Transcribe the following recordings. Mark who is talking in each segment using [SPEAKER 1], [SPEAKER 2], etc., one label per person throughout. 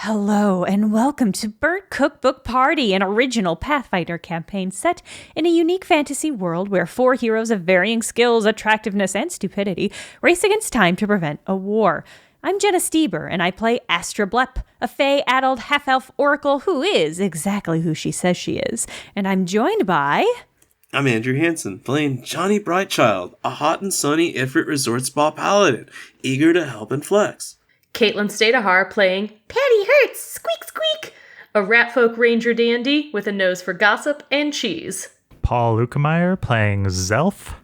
[SPEAKER 1] Hello and welcome to Burnt Cookbook Party, an original Pathfinder campaign set in a unique fantasy world where 4 heroes of varying skills, attractiveness, and stupidity race against time to prevent a war. I'm Jenna Stoeber, and I play Astra Blep, a fey-addled half-elf oracle who is exactly who she says she is. And I'm joined by...
[SPEAKER 2] I'm Andrew Hansen, playing Johnny Brightchild, a hot and sunny Ifrit Resort Spa paladin, eager to help and flex.
[SPEAKER 3] Caitlin Stayduhar playing Patty Hurts, Squeak Squeak, a ratfolk ranger dandy with a nose for gossip and cheese.
[SPEAKER 4] Paul Luetkemeyer playing Zelf,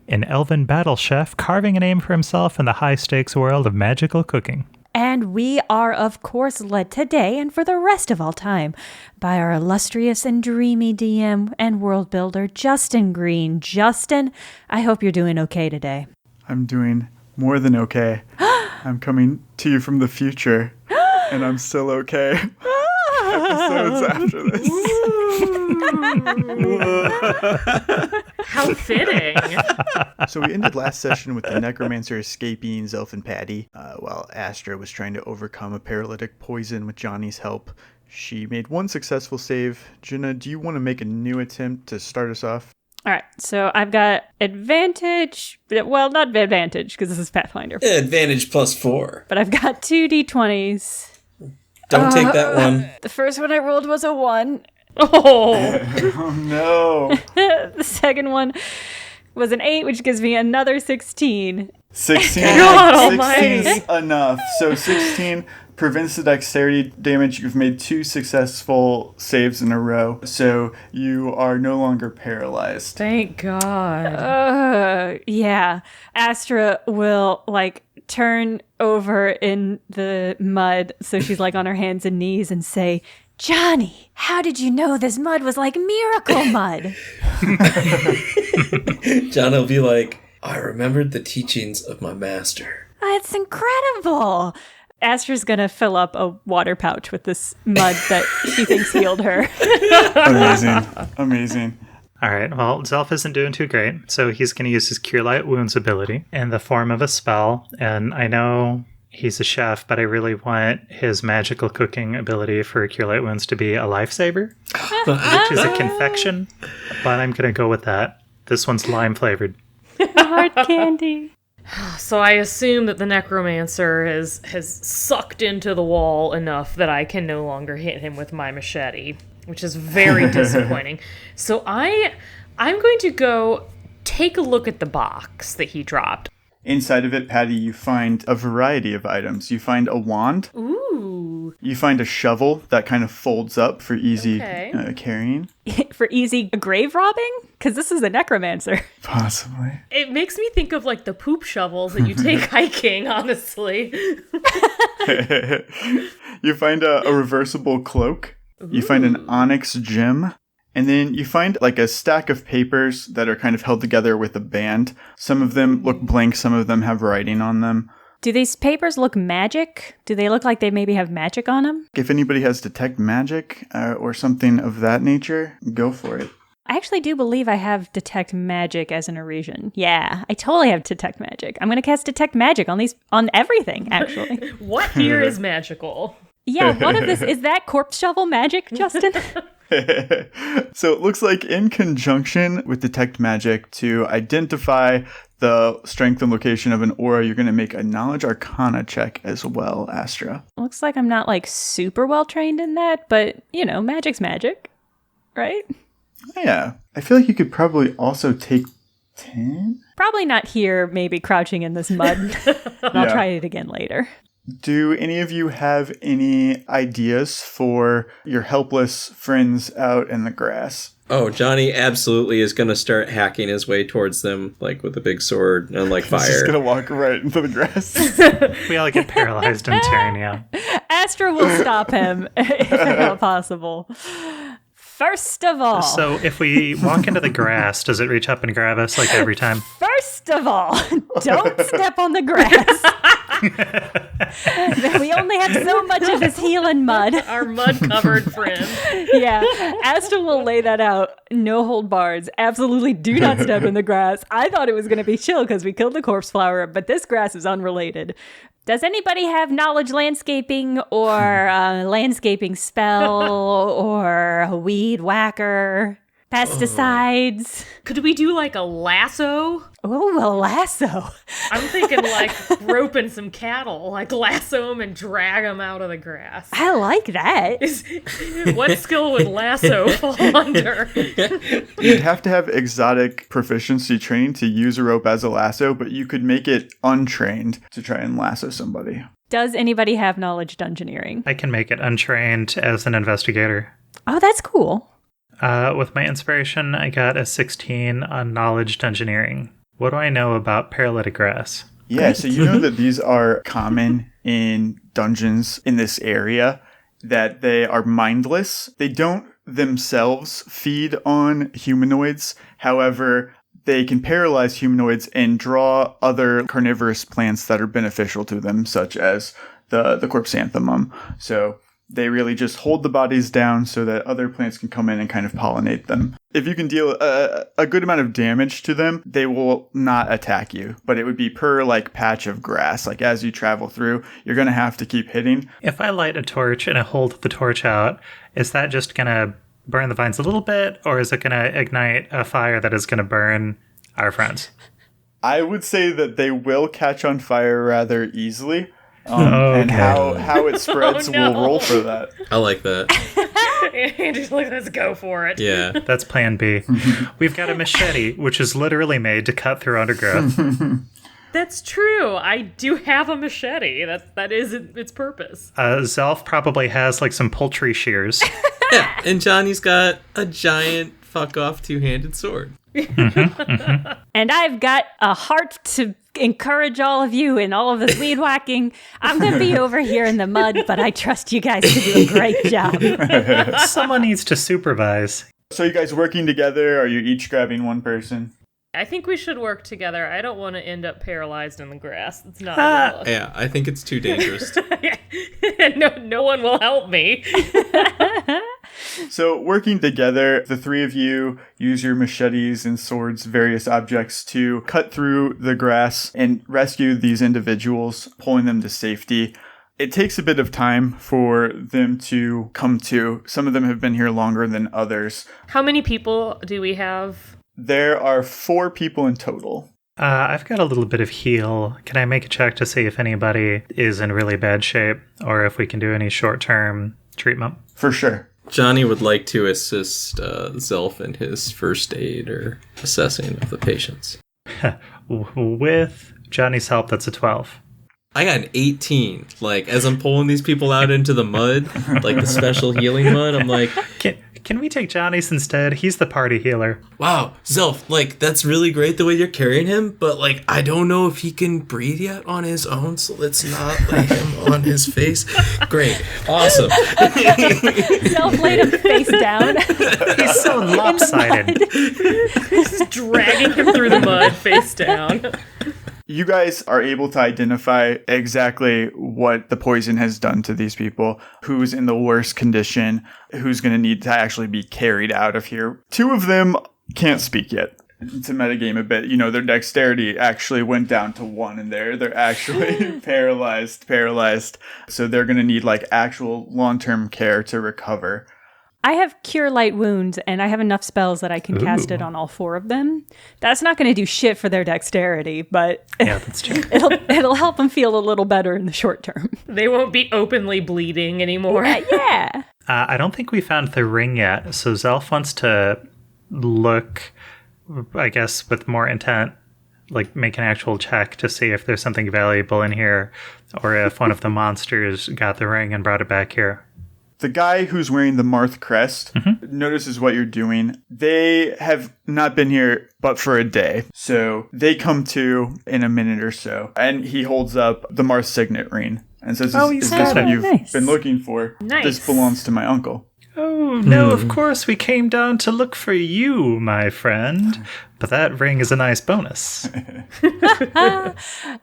[SPEAKER 4] an elven battle chef carving a name for himself in the high-stakes world of magical cooking.
[SPEAKER 1] And we are, of course, led today and for the rest of all time by our illustrious and dreamy DM and world builder, Justin Green. Justin, I hope you're doing okay today.
[SPEAKER 5] I'm doing more than okay. I'm coming to you from the future, and I'm still okay. Episodes after this.
[SPEAKER 3] How fitting.
[SPEAKER 5] So we ended last session with the necromancer escaping Zelf and Patty, while Astra was trying to overcome a paralytic poison with Johnny's help. She made one successful save. Jenna, do you want to make a new attempt to start us off?
[SPEAKER 1] All right, so I've got advantage. Well, not advantage, because this is Pathfinder.
[SPEAKER 2] Advantage +4.
[SPEAKER 1] But I've got 2 d20s.
[SPEAKER 2] Don't take that one.
[SPEAKER 1] The first one I rolled was a 1.
[SPEAKER 3] Oh.
[SPEAKER 5] Oh no.
[SPEAKER 1] The second one was an 8, which gives me another 16.
[SPEAKER 5] 16.
[SPEAKER 3] God almighty.
[SPEAKER 5] 16's enough. So 16 prevents the dexterity damage. You've made 2 successful saves in a row, so you are no longer paralyzed.
[SPEAKER 3] Thank God.
[SPEAKER 1] Yeah. Astra will, turn over in the mud, so she's, on her hands and knees, and say, Johnny, how did you know this mud was like miracle mud?
[SPEAKER 2] John will be like, I remembered the teachings of my master.
[SPEAKER 1] It's incredible. Astra's gonna fill up a water pouch with this mud that she thinks healed her.
[SPEAKER 5] Amazing.
[SPEAKER 4] All right, well, Zelf isn't doing too great, so he's going to use his Cure Light Wounds ability in the form of a spell, and I know he's a chef, but I really want his magical cooking ability for Cure Light Wounds to be a lifesaver, which is a confection, but I'm going to go with that. This one's lime-flavored.
[SPEAKER 1] Hard candy.
[SPEAKER 3] So I assume that the necromancer has sucked into the wall enough that I can no longer hit him with my machete, which is very disappointing. So I'm going to go take a look at the box that he dropped.
[SPEAKER 5] Inside of it, Patty, you find a variety of items. You find a wand.
[SPEAKER 3] Ooh.
[SPEAKER 5] You find a shovel that kind of folds up for easy carrying.
[SPEAKER 1] For easy grave robbing? Because this is a necromancer.
[SPEAKER 5] Possibly.
[SPEAKER 3] It makes me think of the poop shovels that you take hiking, honestly.
[SPEAKER 5] You find a reversible cloak. Ooh. You find an onyx gem. And then you find a stack of papers that are kind of held together with a band. Some of them look blank, some of them have writing on them.
[SPEAKER 1] Do these papers look magic? Do they look like they maybe have magic on them?
[SPEAKER 5] If anybody has detect magic or something of that nature, go for it.
[SPEAKER 1] I actually do believe I have detect magic as an Eurasian. Yeah, I totally have detect magic. I'm going to cast detect magic on everything, actually.
[SPEAKER 3] What here is magical?
[SPEAKER 1] Yeah, what of this? Is that corpse shovel magic, Justin?
[SPEAKER 5] So it looks like in conjunction with detect magic, to identify the strength and location of an aura, you're going to make a knowledge arcana check as well, Astra.
[SPEAKER 1] Looks like I'm not super well trained in that, but magic's magic, right?
[SPEAKER 5] Yeah. I feel like you could probably also take 10?
[SPEAKER 1] Probably not here, maybe crouching in this mud. I'll try it again later.
[SPEAKER 5] Do any of you have any ideas for your helpless friends out in the grass?
[SPEAKER 2] Oh, Johnny absolutely is going to start hacking his way towards them, with a big sword and fire.
[SPEAKER 5] He's just going to walk right into the grass.
[SPEAKER 4] We all get paralyzed in Terrania.
[SPEAKER 1] Astra will stop him if at all possible. First of all...
[SPEAKER 4] So if we walk into the grass, does it reach up and grab us every time?
[SPEAKER 1] First of all, don't step on the grass. We only have so much of this healing mud.
[SPEAKER 3] Our mud-covered friend.
[SPEAKER 1] Yeah, Astra will lay that out. No hold bars. Absolutely do not step in the grass. I thought it was going to be chill because we killed the corpse flower, but this grass is unrelated. Does anybody have knowledge landscaping or landscaping spell or a weed whacker? Pesticides?
[SPEAKER 3] Could we do like a lasso?
[SPEAKER 1] Oh, a lasso.
[SPEAKER 3] I'm thinking like roping some cattle, like lasso them and drag them out of the grass.
[SPEAKER 1] I like that.
[SPEAKER 3] What skill would lasso fall under?
[SPEAKER 5] You'd have to have exotic proficiency training to use a rope as a lasso, but you could make it untrained to try and lasso somebody.
[SPEAKER 1] Does anybody have knowledge dungeoneering?
[SPEAKER 4] I can make it untrained as an investigator.
[SPEAKER 1] Oh, that's cool.
[SPEAKER 4] With my inspiration, I got a 16 on knowledge dungeoneering. What do I know about paralytic grass?
[SPEAKER 5] Yeah, so you know that these are common in dungeons in this area, that they are mindless. They don't themselves feed on humanoids. However, they can paralyze humanoids and draw other carnivorous plants that are beneficial to them, such as the corpsanthemum. So they really just hold the bodies down so that other plants can come in and kind of pollinate them. If you can deal a good amount of damage to them, they will not attack you. But it would be per like patch of grass. Like as you travel through, you're going to have to keep hitting.
[SPEAKER 4] If I light a torch and I hold the torch out, is that just going to burn the vines a little bit? Or is it going to ignite a fire that is going to burn our friends?
[SPEAKER 5] I would say that they will catch on fire rather easily. And how it spreads, we'll roll for that.
[SPEAKER 2] I like that.
[SPEAKER 3] Andrew's like, let's go for it.
[SPEAKER 2] Yeah.
[SPEAKER 4] That's plan B. We've got a machete, which is literally made to cut through undergrowth.
[SPEAKER 3] That's true. I do have a machete. That is its purpose.
[SPEAKER 4] Zelf probably has like some poultry shears.
[SPEAKER 2] Yeah, and Johnny's got a giant fuck-off two-handed sword.
[SPEAKER 1] And I've got a heart to encourage all of you in all of this weed whacking. I'm going to be over here in the mud, but I trust you guys to do a great job.
[SPEAKER 4] Someone needs to supervise.
[SPEAKER 5] So you guys working together? Are you each grabbing one person?
[SPEAKER 3] I think we should work together. I don't want to end up paralyzed in the grass. It's not good.
[SPEAKER 2] Yeah, I think it's too dangerous.
[SPEAKER 3] No one will help me.
[SPEAKER 5] So working together, the three of you use your machetes and swords, various objects, to cut through the grass and rescue these individuals, pulling them to safety. It takes a bit of time for them to come to. Some of them have been here longer than others.
[SPEAKER 3] How many people do we have?
[SPEAKER 5] There are 4 people in total.
[SPEAKER 4] I've got a little bit of heal. Can I make a check to see if anybody is in really bad shape or if we can do any short-term treatment?
[SPEAKER 5] For sure.
[SPEAKER 2] Johnny would like to assist Zelf in his first aid or assessing of the patients.
[SPEAKER 4] With Johnny's help, that's a 12.
[SPEAKER 2] I got an 18. Like, as I'm pulling these people out into the mud, like the special healing mud, I'm like,
[SPEAKER 4] Can we take Johnny's instead? He's the party healer.
[SPEAKER 2] wow, Zelf, like, that's really great the way you're carrying him, but, like, I don't know if he can breathe yet on his own, so let's not lay him on his face. Great. Awesome.
[SPEAKER 1] Self laid him face down.
[SPEAKER 4] He's so lopsided.
[SPEAKER 3] Just dragging him through the mud, face down.
[SPEAKER 5] You guys are able to identify exactly what the poison has done to these people, who's in the worst condition, who's going to need to actually be carried out of here. 2 of them can't speak yet. To metagame a bit, you know, their dexterity actually went down to 1 and they're actually paralyzed. So they're going to need like actual long-term care to recover.
[SPEAKER 1] I have Cure Light Wounds, and I have enough spells that I can cast it on all 4 of them. That's not going to do shit for their dexterity, but
[SPEAKER 4] Yeah, that's true.
[SPEAKER 1] it'll help them feel a little better in the short term.
[SPEAKER 3] They won't be openly bleeding anymore.
[SPEAKER 1] Yeah.
[SPEAKER 4] I don't think we found the ring yet, so Zelf wants to look, I guess, with more intent, like make an actual check to see if there's something valuable in here, or if one of the monsters got the ring and brought it back here.
[SPEAKER 5] The guy who's wearing the Marth crest notices what you're doing. They have not been here but for a day. So they come to in a minute or so. And he holds up the Marth signet ring and says, is this what you've been looking for?
[SPEAKER 3] Nice.
[SPEAKER 5] This belongs to my uncle.
[SPEAKER 4] Oh, no, of course we came down to look for you, my friend. But that ring is a nice bonus.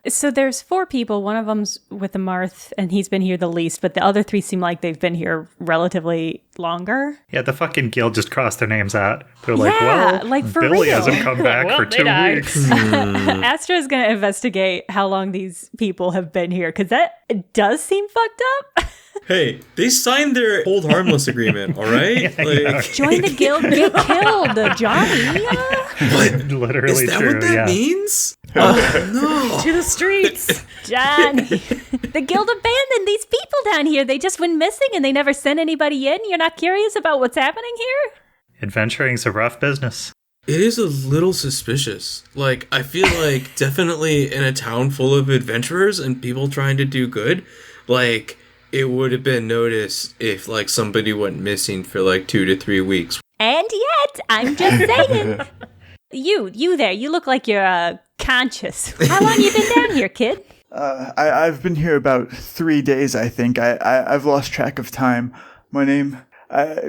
[SPEAKER 1] So there's 4 people. One of them's with the Marth, and he's been here the least, but the other 3 seem like they've been here relatively longer.
[SPEAKER 4] Yeah, the fucking guild just crossed their names out. They're like,
[SPEAKER 1] Yeah,
[SPEAKER 4] well,
[SPEAKER 1] like, for
[SPEAKER 4] Billy
[SPEAKER 1] real.
[SPEAKER 4] hasn't come back
[SPEAKER 3] Well,
[SPEAKER 4] for
[SPEAKER 3] they
[SPEAKER 4] 2
[SPEAKER 3] died.
[SPEAKER 4] weeks.
[SPEAKER 1] Astra's going to investigate how long these people have been here, because that does seem fucked up.
[SPEAKER 2] Hey, they signed their hold harmless agreement, all right? Like,
[SPEAKER 1] Join the guild, get killed, Johnny.
[SPEAKER 2] what?
[SPEAKER 4] Literally
[SPEAKER 2] Is that
[SPEAKER 4] true,
[SPEAKER 2] what that
[SPEAKER 4] yeah.
[SPEAKER 2] means? Oh, no.
[SPEAKER 3] To the streets.
[SPEAKER 1] Johnny. The guild abandoned these people down here. They just went missing and they never sent anybody in. You're not curious about what's happening here?
[SPEAKER 4] Adventuring's a rough business.
[SPEAKER 2] It is a little suspicious. Like, I feel like definitely in a town full of adventurers and people trying to do good, like, it would have been noticed if, like, somebody went missing for, like, 2 to 3 weeks.
[SPEAKER 1] And yet, I'm just saying. You there, you look like you're conscious. How long you been down here, kid?
[SPEAKER 5] I've been here about 3 days, I think. I've lost track of time. My name,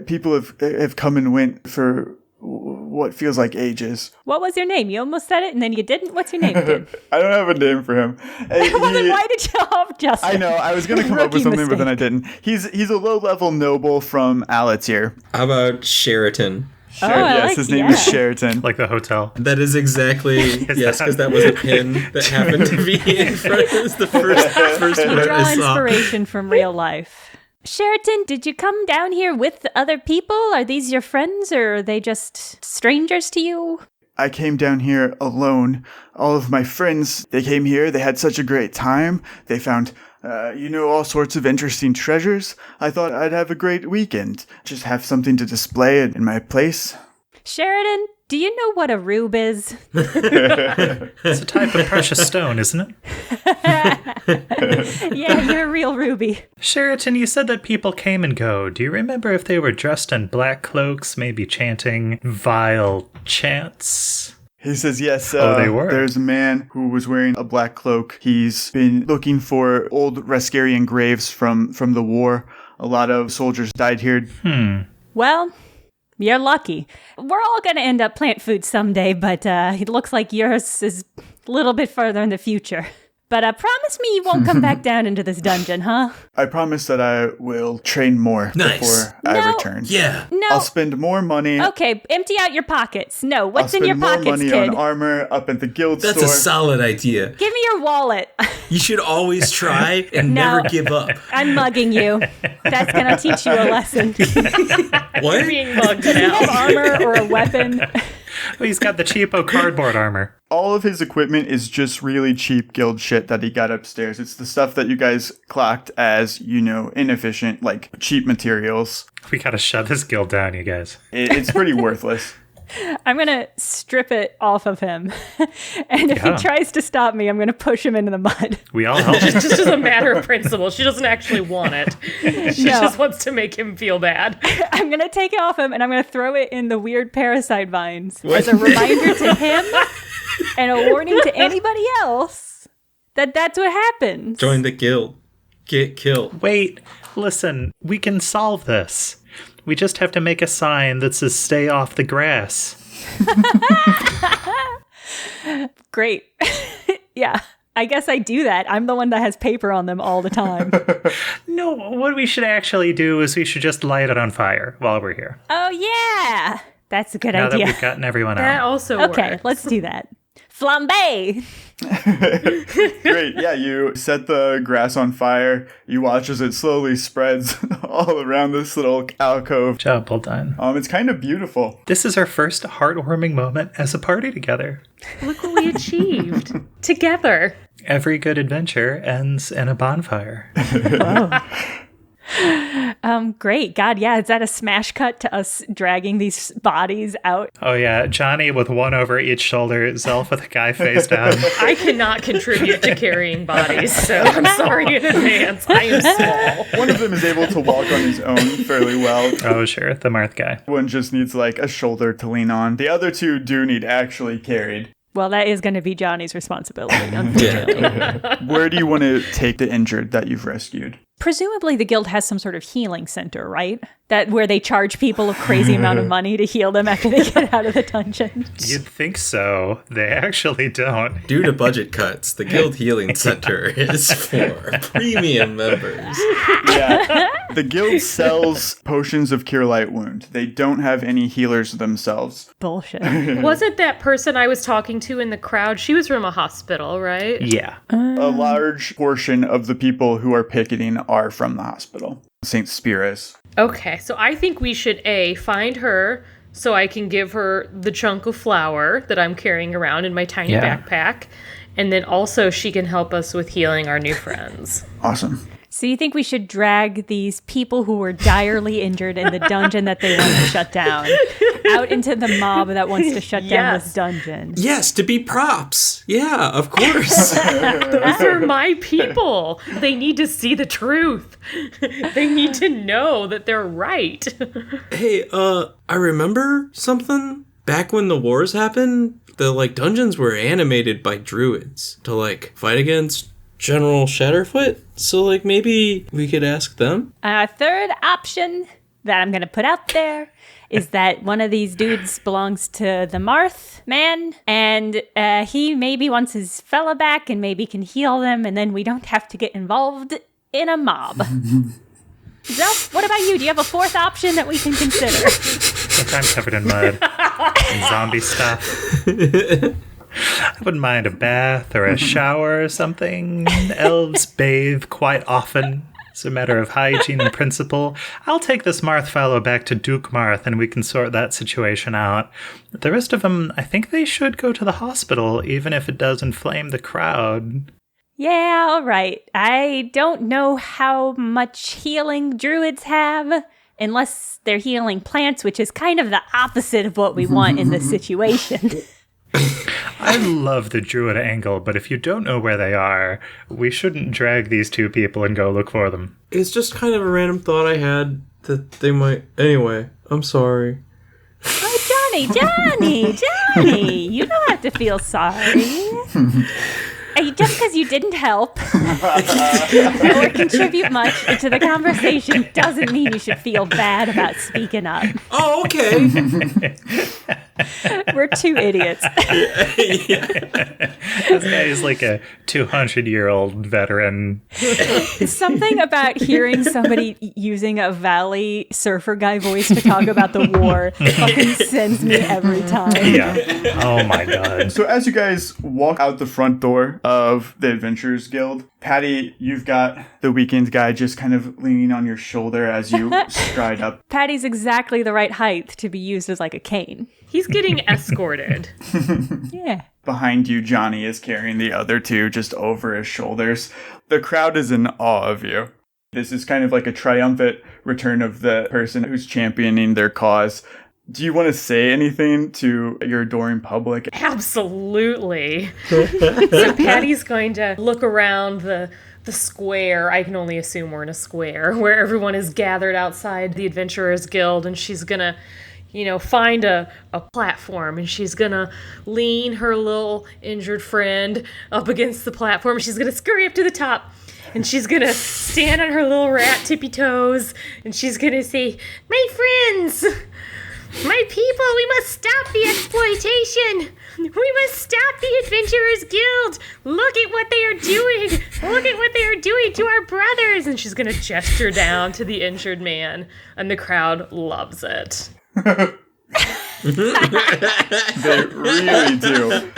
[SPEAKER 5] people have come and went for what feels like ages.
[SPEAKER 1] What was your name? You almost said it and then you didn't. What's your name, kid?
[SPEAKER 5] I don't have a name for him.
[SPEAKER 1] Well, then why did you off Justin?
[SPEAKER 5] I know, I was going to come up with
[SPEAKER 1] Rookie
[SPEAKER 5] something, but then I didn't. He's a low-level noble from Alatir.
[SPEAKER 2] How about Sheraton?
[SPEAKER 5] Yes, his name is Sheraton.
[SPEAKER 4] Like the hotel.
[SPEAKER 2] That is exactly, yes, because that was a pin that happened to be in front of us the first one
[SPEAKER 1] Draw
[SPEAKER 2] I saw.
[SPEAKER 1] inspiration from real life. Sheraton, did you come down here with other people? Are these your friends or are they just strangers to you?
[SPEAKER 5] I came down here alone. All of my friends, they came here. They had such a great time. They found, all sorts of interesting treasures. I thought I'd have a great weekend. Just have something to display in my place.
[SPEAKER 1] Sheridan, do you know what a rube is?
[SPEAKER 4] It's a type of precious stone, isn't it?
[SPEAKER 1] Yeah, you're a real ruby.
[SPEAKER 4] Sheraton, you said that people came and go. Do you remember if they were dressed in black cloaks, maybe chanting vile chants?
[SPEAKER 5] He says, yes,
[SPEAKER 4] they were.
[SPEAKER 5] There's a man who was wearing a black cloak. He's been looking for old Reskarian graves from the war. A lot of soldiers died here.
[SPEAKER 1] Well, you're lucky. We're all going to end up plant food someday, but it looks like yours is a little bit further in the future. But promise me you won't come back down into this dungeon, huh?
[SPEAKER 5] I promise that I will train more before I return.
[SPEAKER 2] Yeah.
[SPEAKER 1] No.
[SPEAKER 5] I'll spend more money.
[SPEAKER 1] Okay, empty out your pockets. No, what's
[SPEAKER 5] I'll
[SPEAKER 1] in your
[SPEAKER 5] spend more
[SPEAKER 1] pockets,
[SPEAKER 5] money
[SPEAKER 1] kid?
[SPEAKER 5] on armor up at the guild
[SPEAKER 2] That's
[SPEAKER 5] store.
[SPEAKER 2] a solid idea.
[SPEAKER 1] Give me your wallet.
[SPEAKER 2] You should always try and
[SPEAKER 1] No.
[SPEAKER 2] never give up.
[SPEAKER 1] I'm mugging you. That's going to teach you a lesson.
[SPEAKER 2] What?
[SPEAKER 3] You're being mugged
[SPEAKER 1] Do you have
[SPEAKER 3] now.
[SPEAKER 1] armor or a weapon?
[SPEAKER 4] Oh, he's got the cheapo cardboard armor.
[SPEAKER 5] All of his equipment is just really cheap guild shit that he got upstairs. It's the stuff that you guys clocked as, inefficient, like cheap materials.
[SPEAKER 4] We gotta shut this guild down, you guys.
[SPEAKER 5] It's pretty worthless.
[SPEAKER 1] I'm going to strip it off of him. And if
[SPEAKER 4] Yeah.
[SPEAKER 1] he tries to stop me, I'm going to push him into the mud.
[SPEAKER 4] We all help.
[SPEAKER 3] Just as a matter of principle. She doesn't actually want it. She
[SPEAKER 1] No.
[SPEAKER 3] just wants to make him feel bad.
[SPEAKER 1] I'm going to take it off him and I'm going to throw it in the weird parasite vines as a reminder to him and a warning to anybody else that that's what happens.
[SPEAKER 2] Join the guild. Get killed.
[SPEAKER 4] Wait, listen, we can solve this. We just have to make a sign that says stay off the grass.
[SPEAKER 1] Great. Yeah, I guess I do that. I'm the one that has paper on them all the time.
[SPEAKER 4] No, what we should actually do is we should just light it on fire while we're here.
[SPEAKER 1] Oh, yeah. That's a good
[SPEAKER 4] Now that
[SPEAKER 1] idea.
[SPEAKER 4] we've gotten everyone
[SPEAKER 3] That
[SPEAKER 4] out.
[SPEAKER 3] also
[SPEAKER 1] Okay,
[SPEAKER 3] works.
[SPEAKER 1] let's do that. Flambe!
[SPEAKER 5] Great. Yeah, you set the grass on fire. You watch as it slowly spreads all around this little alcove.
[SPEAKER 4] Job well done.
[SPEAKER 5] It's kind of beautiful.
[SPEAKER 4] This is our first heartwarming moment as a party together.
[SPEAKER 3] Look what we achieved. Together.
[SPEAKER 4] Every good adventure ends in a bonfire.
[SPEAKER 1] Great. God, yeah, is that a smash cut to us dragging these bodies out?
[SPEAKER 4] Oh yeah, Johnny with one over each shoulder, Zelf with a guy face down.
[SPEAKER 3] I cannot contribute to carrying bodies, so I'm sorry in advance. I am small.
[SPEAKER 5] One of them is able to walk on his own fairly well.
[SPEAKER 4] Oh sure, the Marth guy.
[SPEAKER 5] One just needs like a shoulder to lean on. The other two do need actually carried.
[SPEAKER 1] Well, that is going to be Johnny's responsibility, unfortunately.
[SPEAKER 2] Yeah.
[SPEAKER 5] Where do you want to take the injured that you've rescued?
[SPEAKER 1] Presumably the guild has some sort of healing center, right? That where they charge people a crazy amount of money to heal them after they get out of the dungeon.
[SPEAKER 4] You'd think so. They actually don't.
[SPEAKER 2] Due to budget cuts, the Guild Healing Center is for premium members.
[SPEAKER 5] Yeah. The guild sells potions of cure light wound. They don't have any healers themselves.
[SPEAKER 1] Bullshit.
[SPEAKER 3] Wasn't that person I was talking to in the crowd? She was from a hospital, right?
[SPEAKER 4] Yeah.
[SPEAKER 5] A large portion of the people who are picketing are from the hospital. St. Spira's.
[SPEAKER 3] Okay, so I think we should find her so I can give her the chunk of flour that I'm carrying around in my tiny backpack. And then also she can help us with healing our new friends.
[SPEAKER 5] Awesome.
[SPEAKER 1] So you think we should drag these people who were direly injured in the dungeon that they want to shut down out into the mob that wants to shut down this dungeon?
[SPEAKER 2] Yes, to be props. Yeah, of course.
[SPEAKER 3] Those are my people. They need to see the truth. They need to know that they're right.
[SPEAKER 2] Hey, I remember something. Back when the wars happened, the, dungeons were animated by druids to, fight against General Shatterfoot. So, maybe we could ask them?
[SPEAKER 1] A third option that I'm going to put out there is that one of these dudes belongs to the Marth man, and he maybe wants his fella back and maybe can heal them, and then we don't have to get involved in a mob. Zelf, what about you? Do you have a fourth option that we can consider?
[SPEAKER 4] Look, I'm covered in mud and zombie stuff. I wouldn't mind a bath or a shower or something. Elves bathe quite often. It's a matter of hygiene and principle. I'll take this Marth fellow back to Duke Marth and we can sort that situation out. The rest of them, I think they should go to the hospital, even if it does inflame the crowd.
[SPEAKER 1] Yeah, all right. I don't know how much healing druids have, unless they're healing plants, which is kind of the opposite of what we want in this situation.
[SPEAKER 4] I love the druid angle, but if you don't know where they are, we shouldn't drag these two people and go look for them.
[SPEAKER 2] It's just kind of a random thought I had that they might... Anyway, I'm sorry.
[SPEAKER 1] Oh, Johnny! You don't have to feel sorry. Just because you didn't help or contribute much to the conversation doesn't mean you should feel bad about speaking up.
[SPEAKER 2] Oh, okay.
[SPEAKER 1] We're two idiots.
[SPEAKER 4] This guy is like a 200-year-old veteran.
[SPEAKER 1] Something about hearing somebody using a Valley surfer guy voice to talk about the war fucking sends me every time.
[SPEAKER 4] Yeah. Oh my god.
[SPEAKER 5] So as you guys walk out the front door of the Adventurers Guild, Patty, you've got the weekend guy just kind of leaning on your shoulder as you stride up.
[SPEAKER 1] Patty's exactly the right height to be used as like a cane.
[SPEAKER 3] He's getting escorted.
[SPEAKER 1] Yeah.
[SPEAKER 5] Behind you, Johnny is carrying the other two just over his shoulders. The crowd is in awe of you. This is kind of like a triumphant return of the person who's championing their cause. Do you want to say anything to your adoring public?
[SPEAKER 3] Absolutely. So Patty's going to look around the square. I can only assume we're in a square where everyone is gathered outside the Adventurers Guild, and she's going to find a platform, and she's gonna lean her little injured friend up against the platform. She's gonna scurry up to the top, and she's gonna stand on her little rat tippy toes, and she's gonna say, "My friends, my people, we must stop the exploitation. We must stop the Adventurers Guild. Look at what they are doing. Look at what they are doing to our brothers." And she's gonna gesture down to the injured man, and the crowd loves it.
[SPEAKER 5] They really do.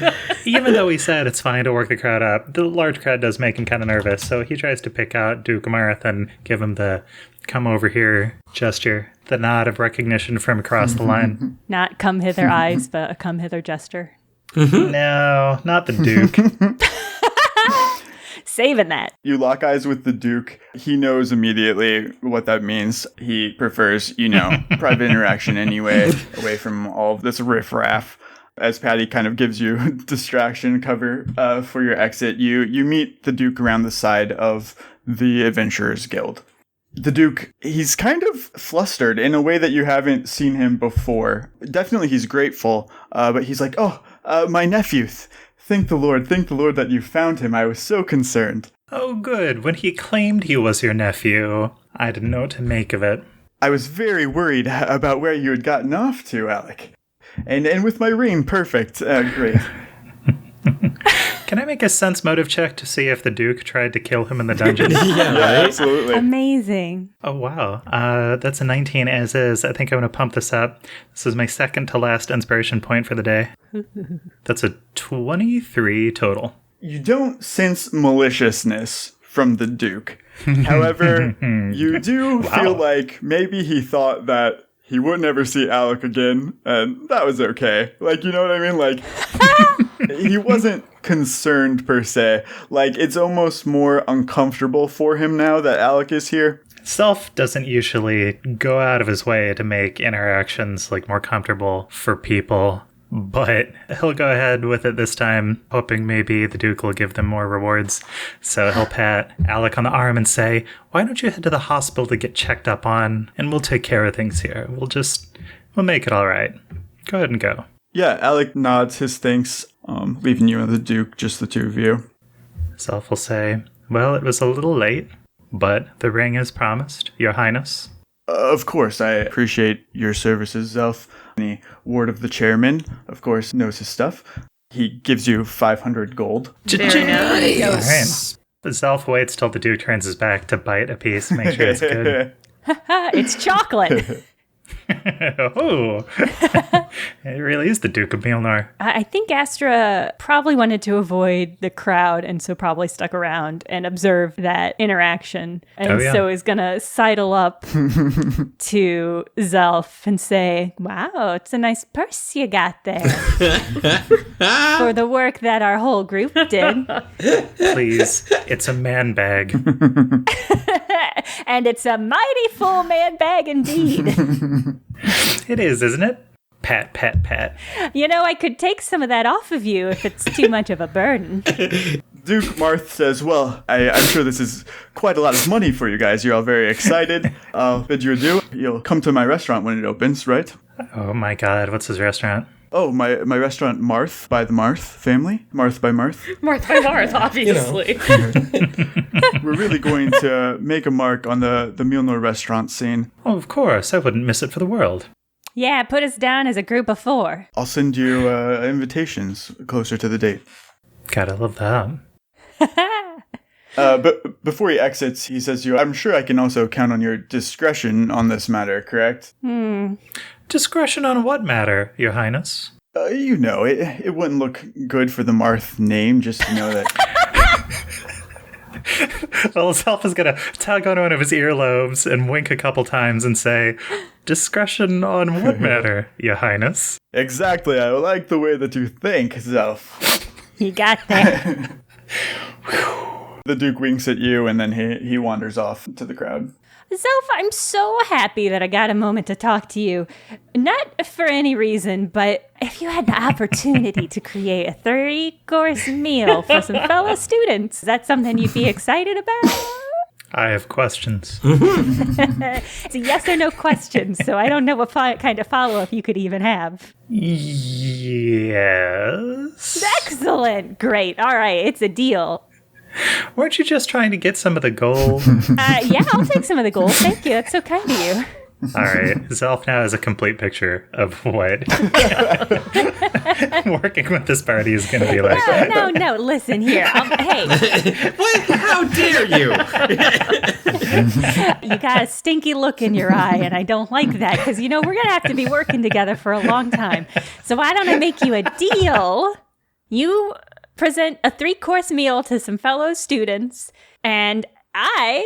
[SPEAKER 4] Even though he said it's fine to work the crowd up, the large crowd does make him kind of nervous, so he tries to pick out Duke Marth and give him the come over here gesture, the nod of recognition from across the line.
[SPEAKER 1] Not come hither eyes, but a come hither gesture.
[SPEAKER 4] No, not the Duke.
[SPEAKER 1] Saving that.
[SPEAKER 5] You lock eyes with the Duke. He knows immediately what that means. He prefers, private interaction anyway, away from all of this riffraff. As Patty kind of gives you distraction cover for your exit, you meet the Duke around the side of the Adventurers Guild. The Duke, he's kind of flustered in a way that you haven't seen him before. Definitely he's grateful, but he's like, my nephew. Thank the Lord that you found him. I was so concerned.
[SPEAKER 4] Oh, good. When he claimed he was your nephew, I didn't know what to make of it.
[SPEAKER 5] I was very worried about where you had gotten off to, Alec. And with my ring, perfect. Great.
[SPEAKER 4] Can I make a sense motive check to see if the Duke tried to kill him in the dungeon?
[SPEAKER 2] Yeah, right?
[SPEAKER 5] Absolutely.
[SPEAKER 1] Amazing.
[SPEAKER 4] Oh, wow. That's a 19 as is. I think I'm going to pump this up. This is my second to last inspiration point for the day. That's a 23 total.
[SPEAKER 5] You don't sense maliciousness from the Duke. However, you do feel like maybe he thought that he would never see Alec again, and that was okay. Like, you know what I mean? Like, he wasn't concerned per se. Like, it's almost more uncomfortable for him now that Alec is here.
[SPEAKER 4] Self doesn't usually go out of his way to make interactions like more comfortable for people, but he'll go ahead with it this time, hoping maybe the Duke will give them more rewards. So he'll pat Alec on the arm and say, "Why don't you head to the hospital to get checked up on, and we'll take care of things here. We'll make it all right. Go ahead and go."
[SPEAKER 5] Yeah, Alec nods his thanks, leaving you and the Duke, just the two of you.
[SPEAKER 4] Self will say, "Well, it was a little late, but the ring is promised, Your Highness."
[SPEAKER 5] Of course, I appreciate your services, Zelf. The ward of the chairman, of course, knows his stuff. He gives you 500 gold.
[SPEAKER 3] Very nice.
[SPEAKER 4] All right. Zelf waits till the Duke turns his back to bite a piece, make sure it's good.
[SPEAKER 1] It's chocolate.
[SPEAKER 4] Oh, it really is the Duke of Mjolnir.
[SPEAKER 1] I think Astra probably wanted to avoid the crowd and so probably stuck around and observed that interaction. And so is going to sidle up to Zelf and say, "Wow, it's a nice purse you got there for the work that our whole group did."
[SPEAKER 4] Please, it's a man bag.
[SPEAKER 1] And it's a mighty full man bag indeed.
[SPEAKER 4] It is, isn't it? Pat, pat, pat.
[SPEAKER 1] You know, I could take some of that off of you if it's too much of a burden.
[SPEAKER 5] Duke Marth says, "Well, I'm sure this is quite a lot of money for you guys. You're all very excited. I'll bid you adieu. You'll come to my restaurant when it opens, right?"
[SPEAKER 4] Oh my god, what's his restaurant?
[SPEAKER 5] "Oh, my restaurant, Marth by the Marth family. Marth by Marth.
[SPEAKER 3] Marth by Marth, obviously.
[SPEAKER 5] We're really going to make a mark on the Mjolnir restaurant scene.
[SPEAKER 4] Oh, of course, I wouldn't miss it for the world."
[SPEAKER 1] Yeah, put us down as a group of 4.
[SPEAKER 5] I'll send you invitations closer to the date."
[SPEAKER 4] Gotta love that.
[SPEAKER 5] But before he exits, he says to you, "I'm sure I can also count on your discretion on this matter, correct?"
[SPEAKER 4] Discretion on what matter, Your Highness?
[SPEAKER 5] You know, it wouldn't look good for the Marth name, just to know that.
[SPEAKER 4] Well, Zelf is gonna tug on one of his earlobes and wink a couple times and say, "Discretion on what matter, Your Highness?"
[SPEAKER 5] Exactly, I like the way that you think, Zelf.
[SPEAKER 1] You got that.
[SPEAKER 5] The Duke winks at you, and then he wanders off to the crowd.
[SPEAKER 1] Zelf, I'm so happy that I got a moment to talk to you. Not for any reason, but if you had the opportunity to create a 3-course meal for some fellow students, is that something you'd be excited about?
[SPEAKER 4] I have questions.
[SPEAKER 1] It's a yes or no question, so I don't know what kind of follow-up you could even have.
[SPEAKER 4] Yes.
[SPEAKER 1] Excellent. Great. All right. It's a deal.
[SPEAKER 4] Weren't you just trying to get some of the gold?
[SPEAKER 1] Yeah, I'll take some of the gold. Thank you. That's so kind of you.
[SPEAKER 4] All right. Zelf now has a complete picture of what working with this party is going to be like.
[SPEAKER 1] No. Listen here. Hey.
[SPEAKER 2] What? How dare you?
[SPEAKER 1] You got a stinky look in your eye, and I don't like that because, we're going to have to be working together for a long time. So why don't I make you a deal? You present a 3-course meal to some fellow students, and I